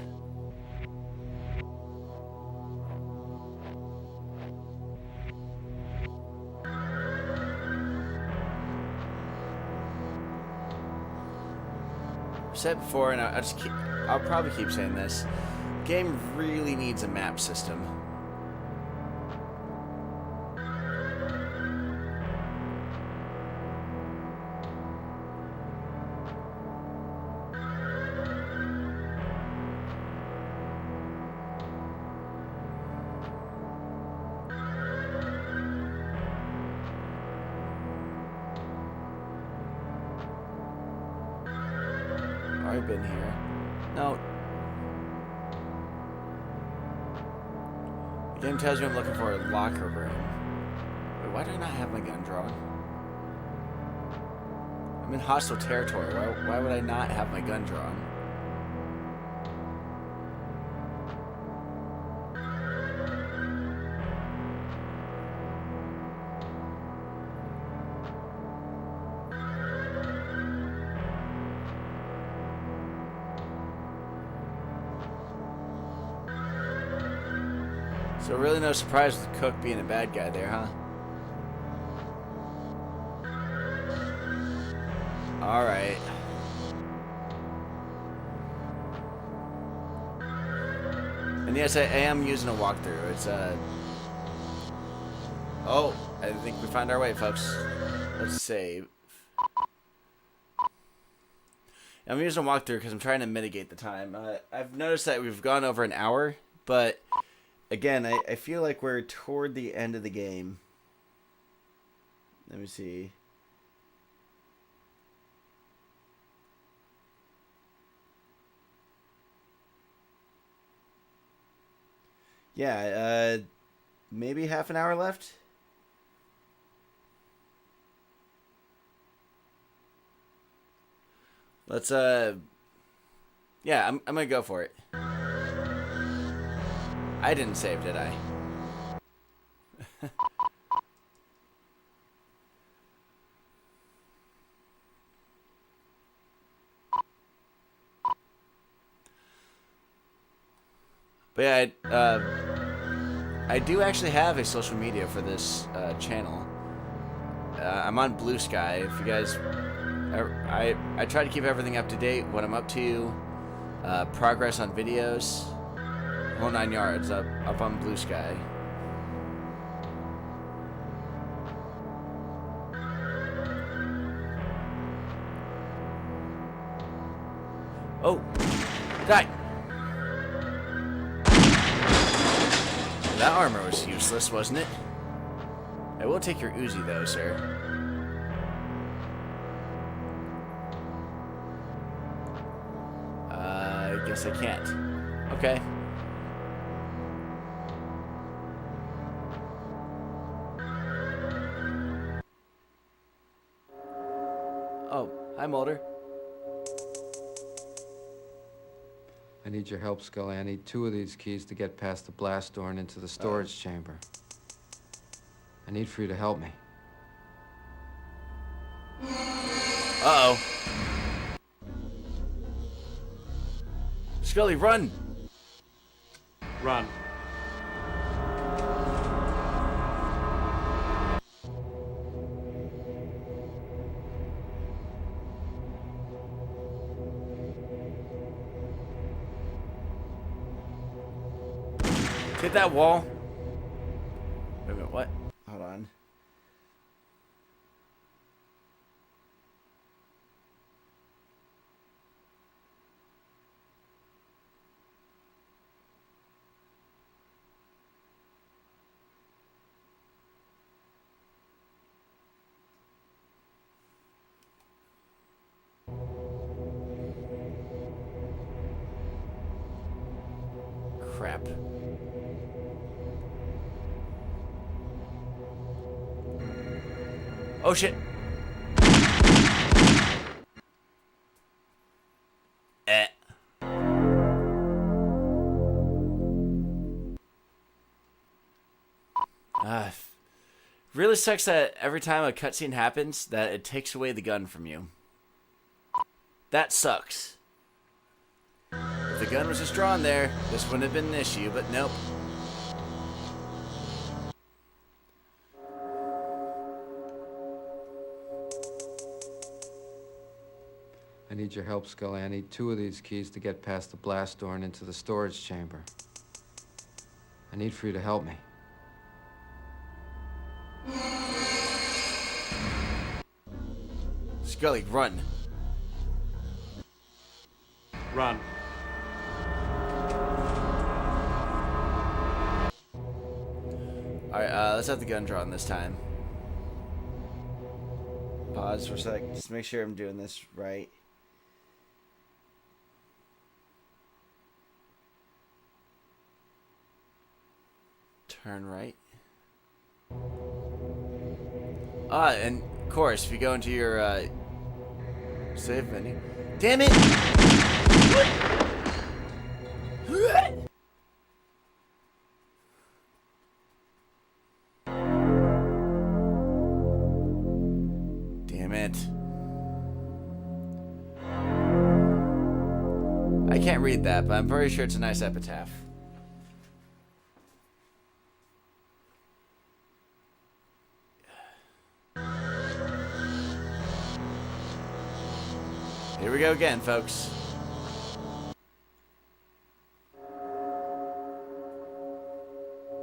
said it before, and I'll probably keep saying this. Game really needs a map system. I've been here. No. The game tells me I'm looking for a locker room. Wait, why do I not have my gun drawn? I'm in hostile territory. Why would I not have my gun drawn? So really no surprise with Cook being a bad guy there, huh? Alright. And yes, I am using a walkthrough. It's oh, I think we found our way, folks. Let's save. I'm using a walkthrough because I'm trying to mitigate the time. I've noticed that we've gone over an hour, but again, I feel like we're toward the end of the game. Let me see. Yeah, maybe half an hour left. Let's, yeah, I'm gonna go for it. I didn't save, did I? But yeah, I do actually have a social media for this channel. I'm on Blue Sky. If you guys, I try to keep everything up to date. What I'm up to, progress on videos, whole 9 yards. Up on Blue Sky. Oh, die. That armor was useless, wasn't it? I will take your Uzi, though, sir. I guess I can't. Okay. Oh, hi, Mulder. I need your help, Scully. I need 2 of these keys to get past the blast door and into the storage chamber. I need for you to help me. Uh-oh. Scully, run! Run. Hit that wall. Wait a minute, what? Hold on. Crap. Oh shit. Really sucks that every time a cutscene happens that it takes away the gun from you. That sucks. If the gun was just drawn there, this wouldn't have been an issue, but nope. I need your help, Scully. I need 2 of these keys to get past the blast door and into the storage chamber. I need for you to help me. Scully, run. Run. Alright, let's have the gun drawn this time. Pause for a sec. Just make sure I'm doing this right. Turn right. Ah, and of course, if you go into your save menu. Damn it! Damn it. I can't read that, but I'm pretty sure it's a nice epitaph. Here we go again, folks.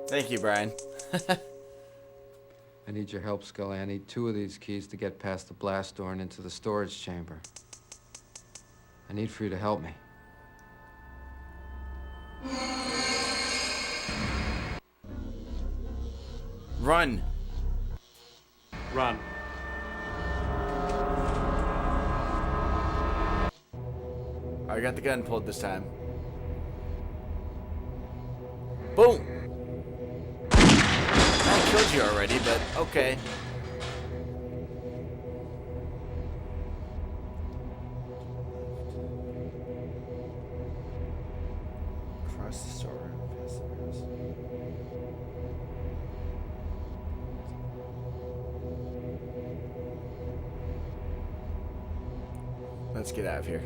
Thank you, Brian. I need your help, Scully. I need 2 of these keys to get past the blast door and into the storage chamber. I need for you to help me. Run. Run. I got the gun pulled this time. Boom! I killed you already, but okay. Across the store, past the house. Let's get out of here.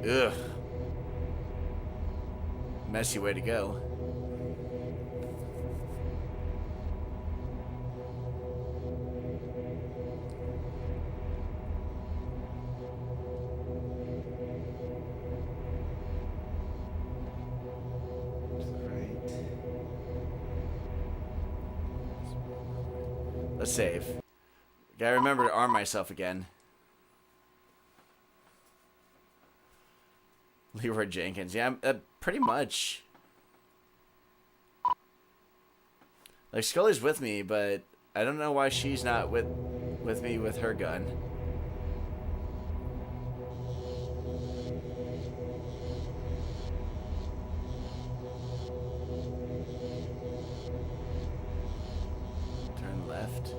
Ugh. Messy way to go. Let's save. Gotta remember to arm myself again. Leroy Jenkins. Yeah, pretty much. Like, Scully's with me, but I don't know why she's not with me with her gun. Turn left.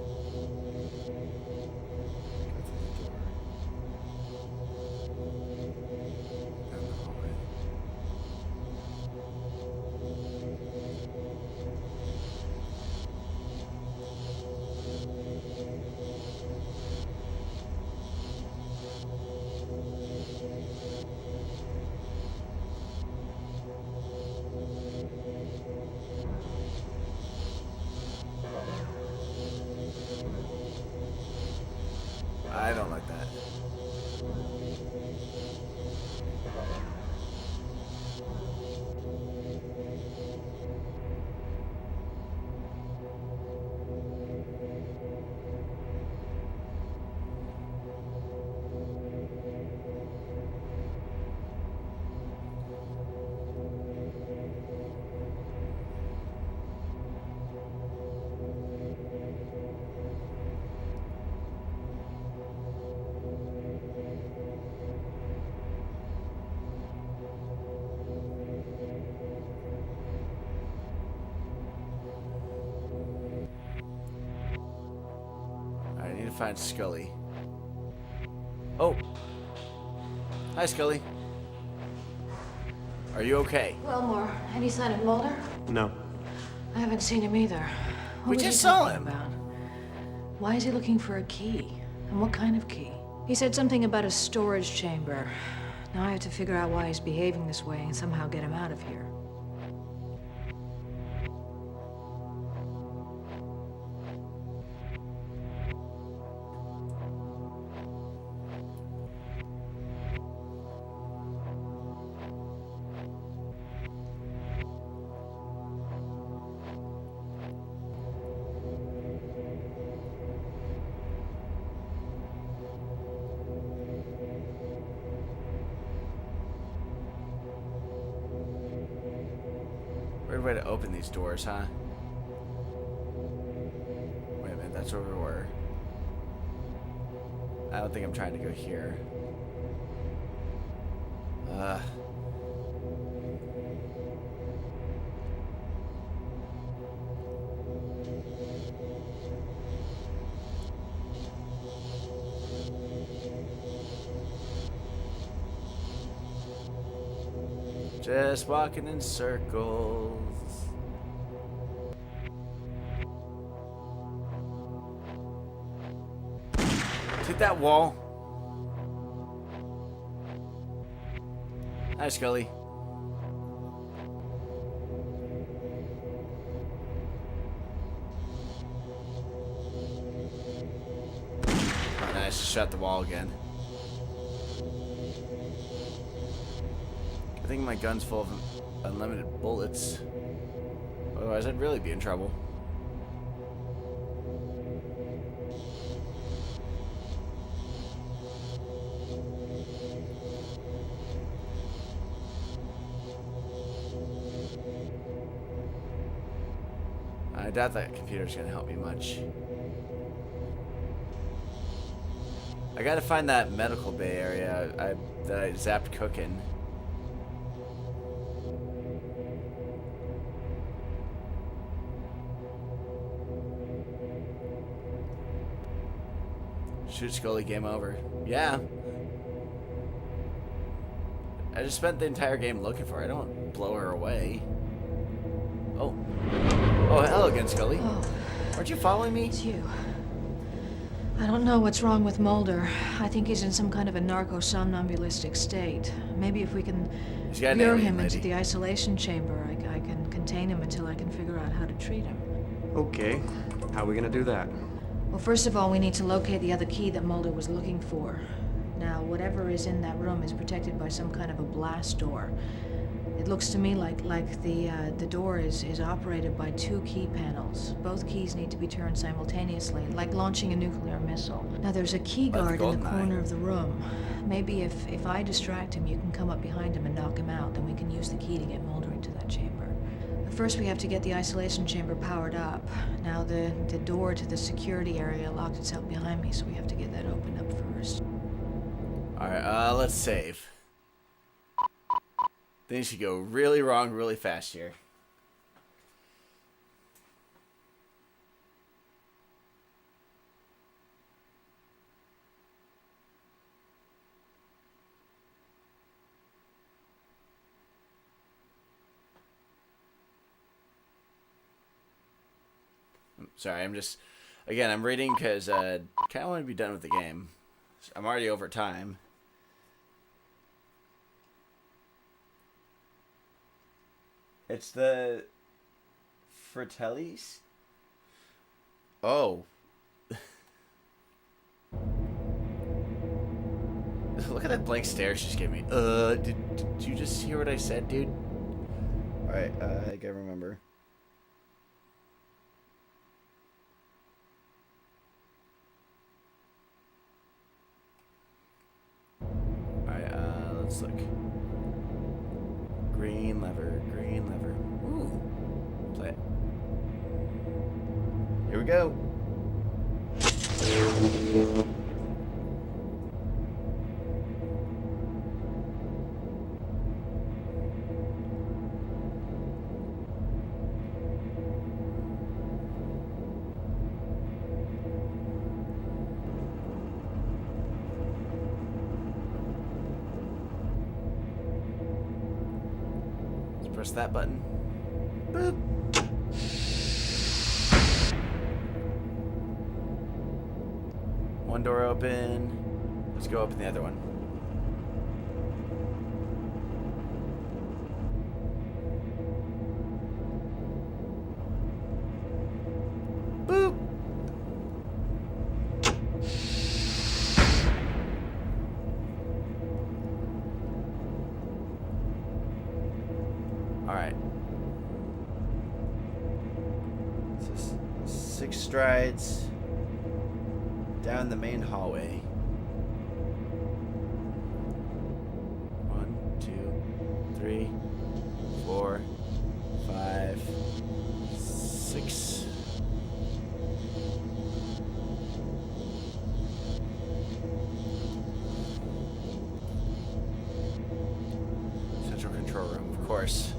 I don't like that. I need to find Scully. Oh. Hi, Scully. Are you okay? Wilmore, any sign of Mulder? No. I haven't seen him either. What We was just he saw talking him. about? Why is he looking for a key? And what kind of key? He said something about a storage chamber. Now I have to figure out why he's behaving this way and somehow get him out of here. Weird way to open these doors, huh? Wait a minute, that's where we were. I don't think I'm trying to go here. Just walking in circles. Hit that wall. Hi, Scully. Oh, nice. Shut the wall again. I think my gun's full of unlimited bullets. Otherwise, I'd really be in trouble. I doubt that computer's gonna help me much. I gotta find that medical bay area that I zapped cooking. Shoot Scully, game over. Yeah. I just spent the entire game looking for her. I don't want to blow her away. Oh. Oh, hello again, Scully. Oh. Aren't you following me? It's you. I don't know what's wrong with Mulder. I think he's in some kind of a narco-somnambulistic state. Maybe if we can lure him into the isolation chamber, I can contain him until I can figure out how to treat him. Okay. How are we gonna do that? Well, first of all, we need to locate the other key that Mulder was looking for. Now, whatever is in that room is protected by some kind of a blast door. It looks to me like the door is operated by 2 key panels. Both keys need to be turned simultaneously, like launching a nuclear missile. Now, there's a key guard in the corner of the room. Maybe if I distract him, you can come up behind him and knock him out. Then we can use the key to get Mulder into that chamber. First, we have to get the isolation chamber powered up. Now, the door to the security area locked itself behind me, so we have to get that opened up first. Alright, let's save. Things should go really wrong really fast here. Sorry, I'm just... Again, I'm reading because I kind of want to be done with the game. I'm already over time. It's the... Fratellis? Oh. Look at that blank stare she just gave me. Did you just hear what I said, dude? Alright, I gotta remember. Let's look. Green lever, green lever. Ooh. Play it. Here we go. Press that button. Boop. One door open. Let's go open the other one. Boop. Alright. So 6 strides down the main hallway. 1, 2, 3, 4, 5, control room, of course.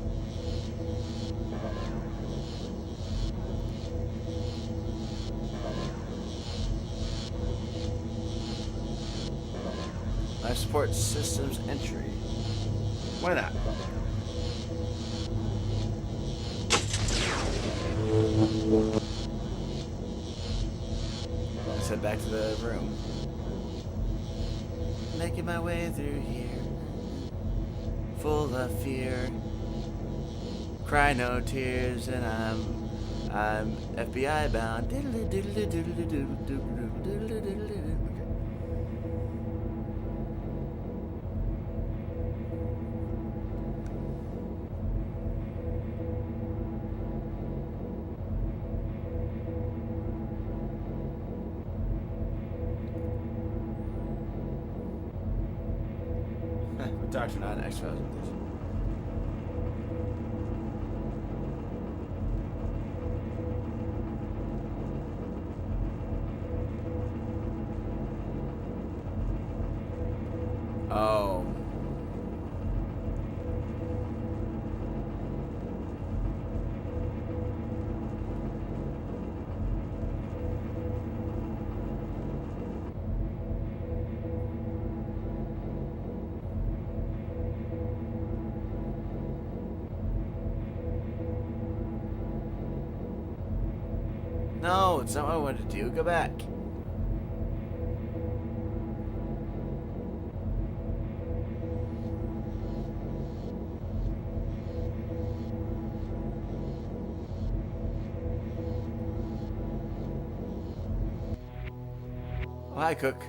Life support systems entry. Why not? Let's head back to the room. Making my way through here, full of fear. Cry no tears, and I'm FBI bound. Doctor, not an X-Files. Oh. No, it's not what I wanted to do. Go back. Oh, hi, Cook.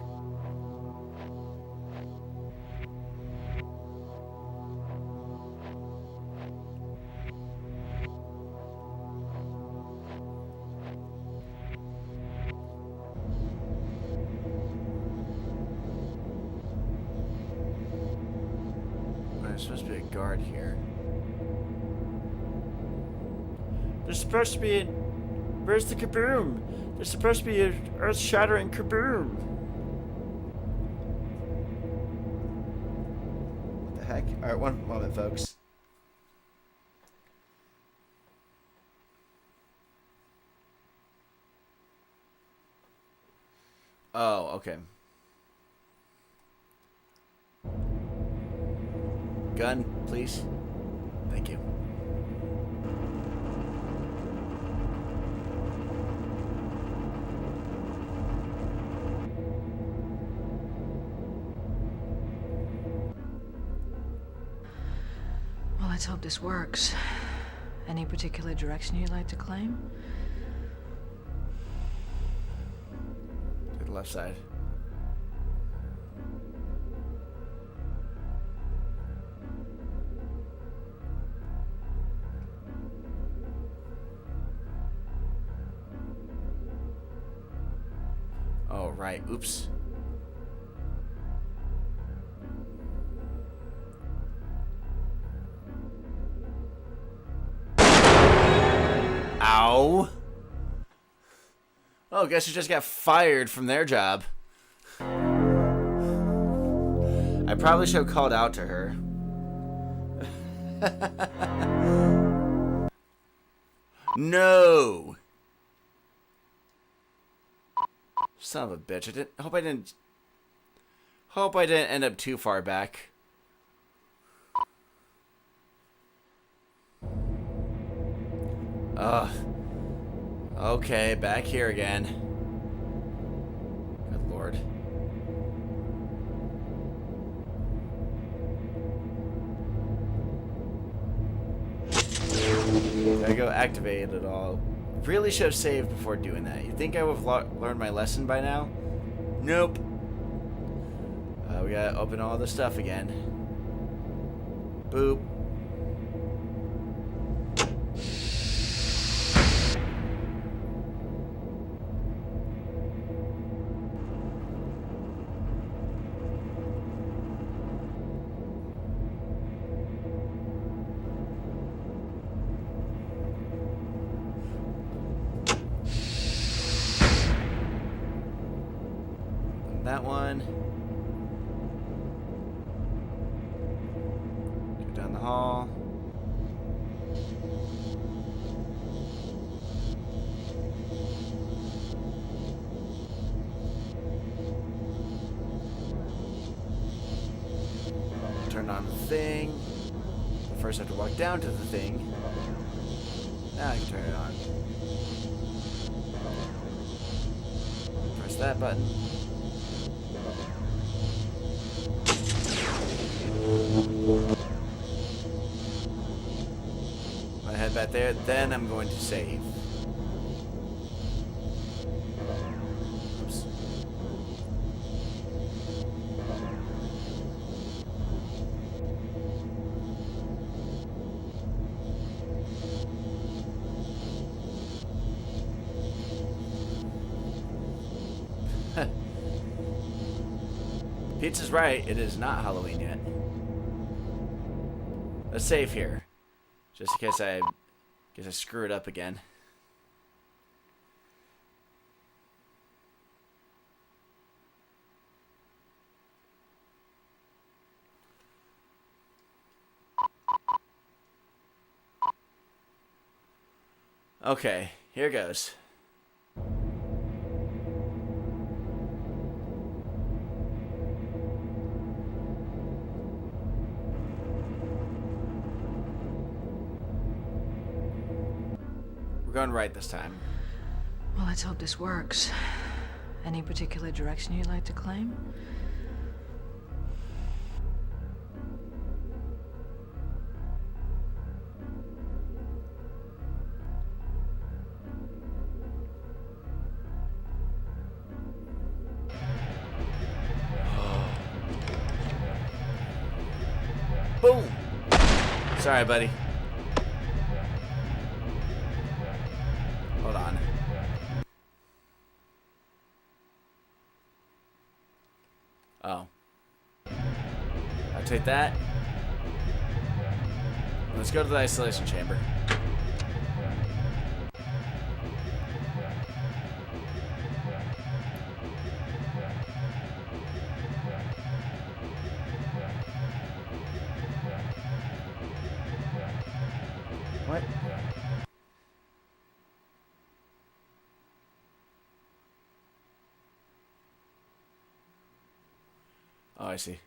There's supposed to be a guard here. There's supposed to be a... Where's the kaboom? There's supposed to be an earth-shattering kaboom. What the heck? Alright, one moment, folks. Oh, okay. Gun, please. Thank you. Well, let's hope this works. Any particular direction you'd like to claim? To the left side. Oh, right. Oops. Ow. Oh, guess who just got fired from their job? I probably should have called out to her. No. Son of a bitch. Hope I didn't end up too far back. Ugh. Okay, back here again. Good lord. Gotta go activate it all. Really should have saved before doing that. You think I would have learned my lesson by now? Nope. We gotta open all this stuff again. Boop. That one. Go down the hall. Turn on the thing. First I have to walk down to the thing. Now I can turn it on. Press that button. I head back there, then I'm going to save. Oops. Pizza's right, it is not Halloween yet. Let's save here. Just in case I screw it up again. Okay, here goes. We're going right this time. Well, let's hope this works. Any particular direction you'd like to claim? Boom! Sorry, buddy. Hold on. Oh. I'll take that. Let's go to the isolation chamber. What? Oh, I see.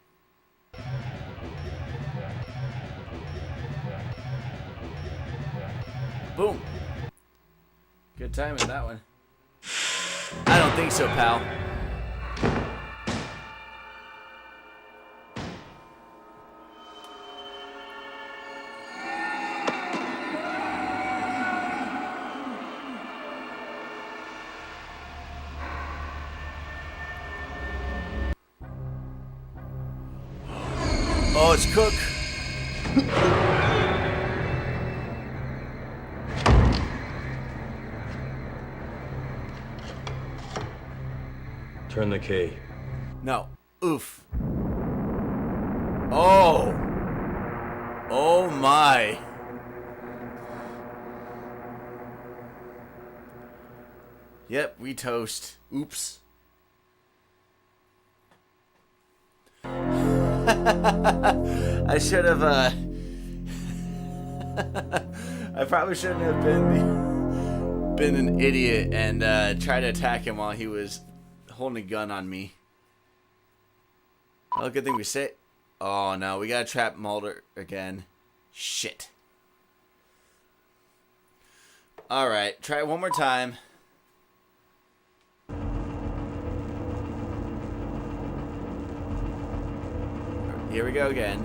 Boom. Good timing, that one. I don't think so, pal. Oh, it's Cook. Turn the key. No. Oof. Oh. Oh my. Yep, we toast. Oops. I should have, I probably shouldn't have been an idiot and tried to attack him while he was holding a gun on me. Well, good thing we sit. Oh no, we gotta trap Mulder again. Shit. Alright, try it one more time. Here we go again.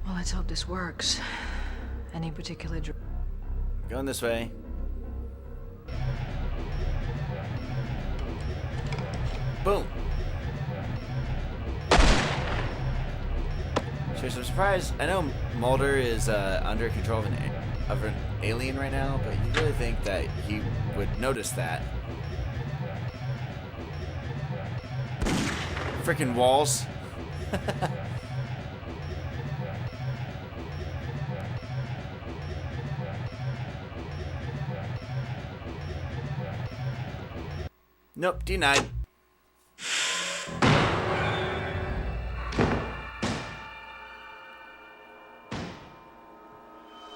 Well, let's hope this works. Any particular Going this way. Boom. Seriously, I'm surprised. I know Mulder is under control of an alien right now, but you really think that he would notice that? Freaking walls. Nope, denied.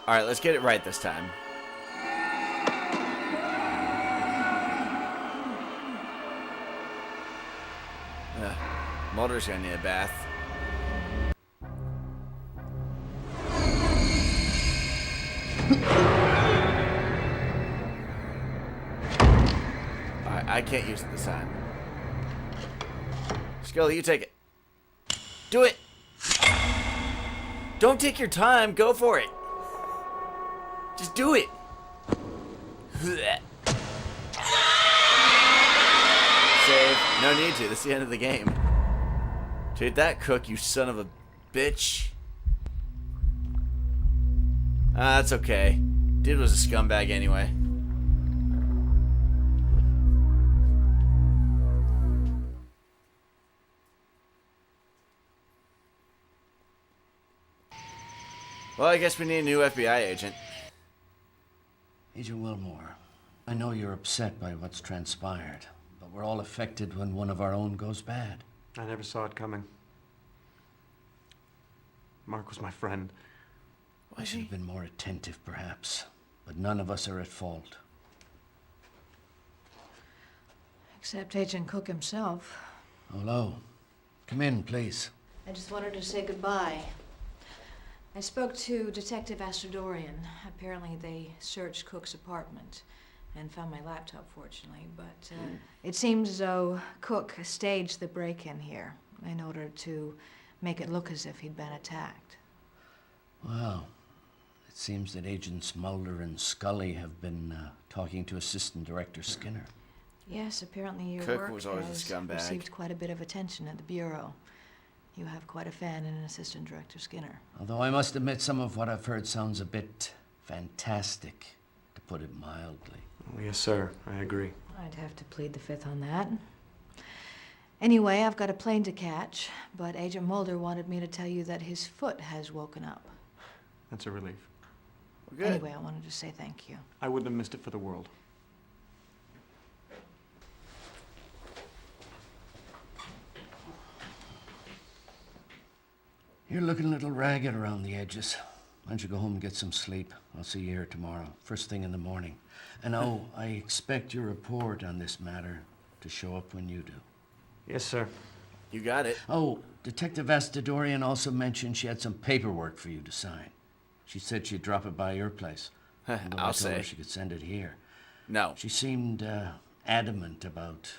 Alright, let's get it right this time. Mulder's gonna need a bath. I can't use it this time. Scully, you take it. Do it! Don't take your time, go for it! Just do it! Save. No need to, this is the end of the game. Take that, Cook, you son of a bitch. That's okay. Dude was a scumbag anyway. Well, I guess we need a new FBI agent. Agent Wilmore, I know you're upset by what's transpired, but we're all affected when one of our own goes bad. I never saw it coming. Mark was my friend. I should have been more attentive, perhaps, but none of us are at fault. Except Agent Cook himself. Hello. Come in, please. I just wanted to say goodbye. I spoke to Detective Astrodorian. Apparently they searched Cook's apartment and found my laptop, fortunately, but it seems as though Cook staged the break-in here in order to make it look as if he'd been attacked. Well, it seems that Agents Mulder and Scully have been talking to Assistant Director Skinner. Yes, apparently your Cook work was always a has scumbag. received quite a bit of attention at the Bureau. You have quite a fan in Assistant Director Skinner. Although I must admit some of what I've heard sounds a bit fantastic, to put it mildly. Oh, yes, sir. I agree. I'd have to plead the fifth on that. Anyway, I've got a plane to catch, but Agent Mulder wanted me to tell you that his foot has woken up. That's a relief. We're good. Anyway, I wanted to say thank you. I wouldn't have missed it for the world. You're looking a little ragged around the edges. Why don't you go home and get some sleep? I'll see you here tomorrow, first thing in the morning. And oh, I expect your report on this matter to show up when you do. Yes, sir. You got it. Oh, Detective Astrodorian also mentioned she had some paperwork for you to sign. She said she'd drop it by your place. I'll I told say. her she could send it here. No. She seemed adamant about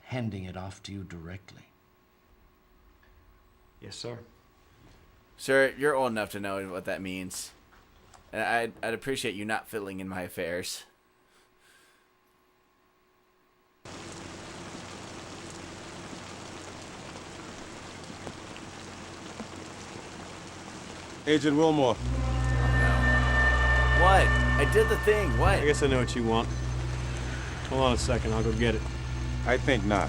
handing it off to you directly. Yes, sir. Sir, you're old enough to know what that means. And I'd appreciate you not fiddling in my affairs. Agent Wilmore. What? I did the thing. What? I guess I know what you want. Hold on a second. I'll go get it. I think not.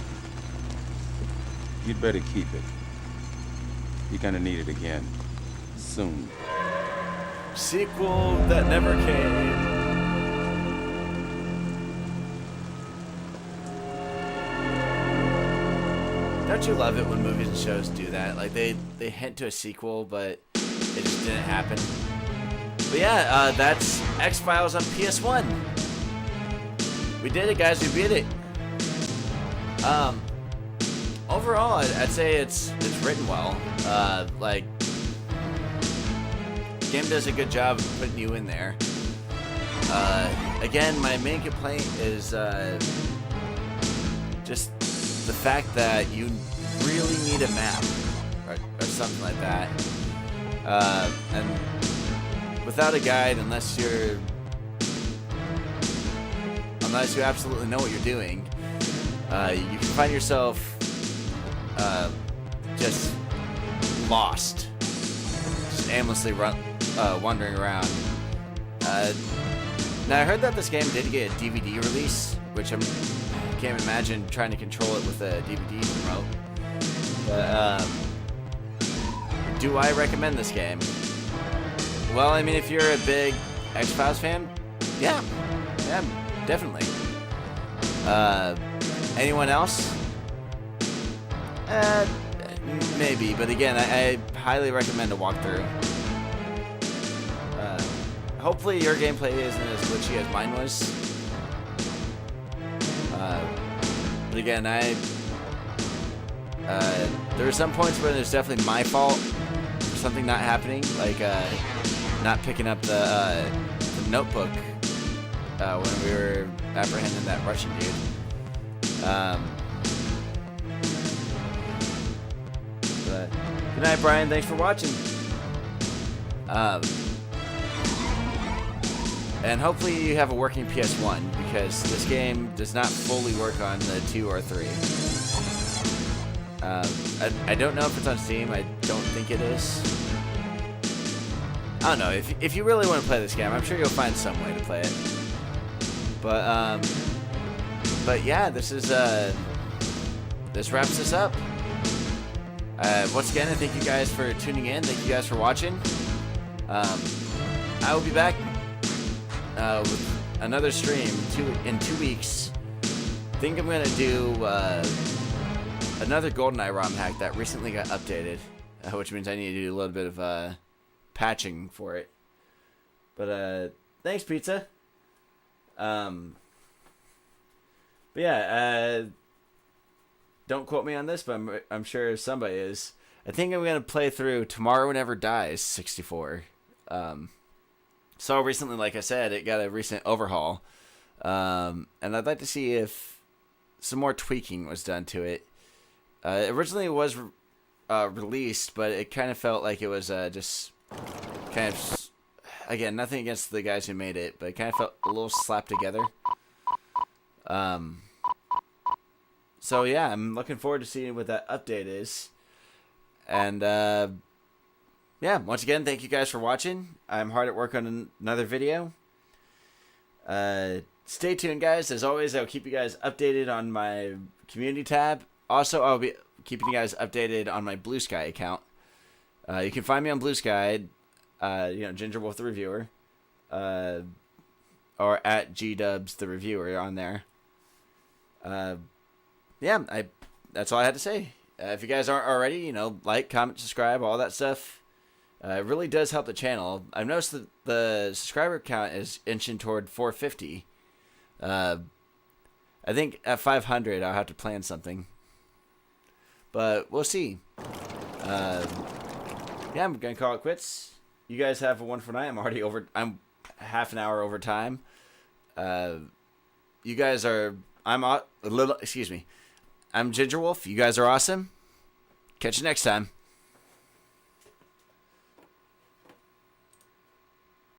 You'd better keep it. You're gonna need it again. Soon. Sequel that never came. Don't you love it when movies and shows do that? Like they hint to a sequel, but it just didn't happen. But yeah, that's X-Files on PS1. We did it, guys. We beat it. Overall, I'd say it's written well. Like, game does a good job of putting you in there. Again, my main complaint is just the fact that you really need a map or something like that. And without a guide, unless you absolutely know what you're doing, you can find yourself just lost, just aimlessly wandering around. Now I heard that this game did get a DVD release, which I can't imagine trying to control it with a DVD remote. But do I recommend this game? Well, I mean, if you're a big X-Files fan, yeah, definitely. Anyone else? Maybe, but again, I highly recommend a walkthrough. hopefully your gameplay isn't as glitchy as mine was. But again, there are some points where there's definitely my fault for something not happening, like not picking up the notebook when we were apprehending that Russian dude. But good night, Brian. Thanks for watching. And hopefully you have a working PS1, because this game does not fully work on the 2 or 3. I don't know if it's on Steam. I don't think it is. I don't know. If you really want to play this game, I'm sure you'll find some way to play it. But yeah, this wraps this up. Once again, I thank you guys for tuning in. Thank you guys for watching. I will be back with another stream in 2 weeks. I think I'm gonna do another GoldenEye ROM hack that recently got updated, which means I need to do a little bit of patching for it. But thanks, Pizza. But yeah, don't quote me on this, but I'm sure somebody is. I think I'm gonna play through Tomorrow Never Dies 64. So recently, like I said, it got a recent overhaul, and I'd like to see if some more tweaking was done to it. Originally, it was released, but it kind of felt like it was just kind of, again, nothing against the guys who made it, but it kind of felt a little slapped together. So yeah, I'm looking forward to seeing what that update is. And yeah, once again, thank you guys for watching. I'm hard at work on another video. Stay tuned, guys. As always, I'll keep you guys updated on my community tab. Also, I'll be keeping you guys updated on my Blue Sky account. You can find me on Blue Sky, Ginger Wolf the Reviewer, or at GDubs the Reviewer on there. Yeah, that's all I had to say. If you guys aren't already, like, comment, subscribe, all that stuff. It really does help the channel. I've noticed that the subscriber count is inching toward 450. I think at 500 I'll have to plan something. But we'll see. Yeah, I'm going to call it quits. You guys have a wonderful night. I'm half an hour over time. You guys are... excuse me. I'm Ginger Wolf. You guys are awesome. Catch you next time.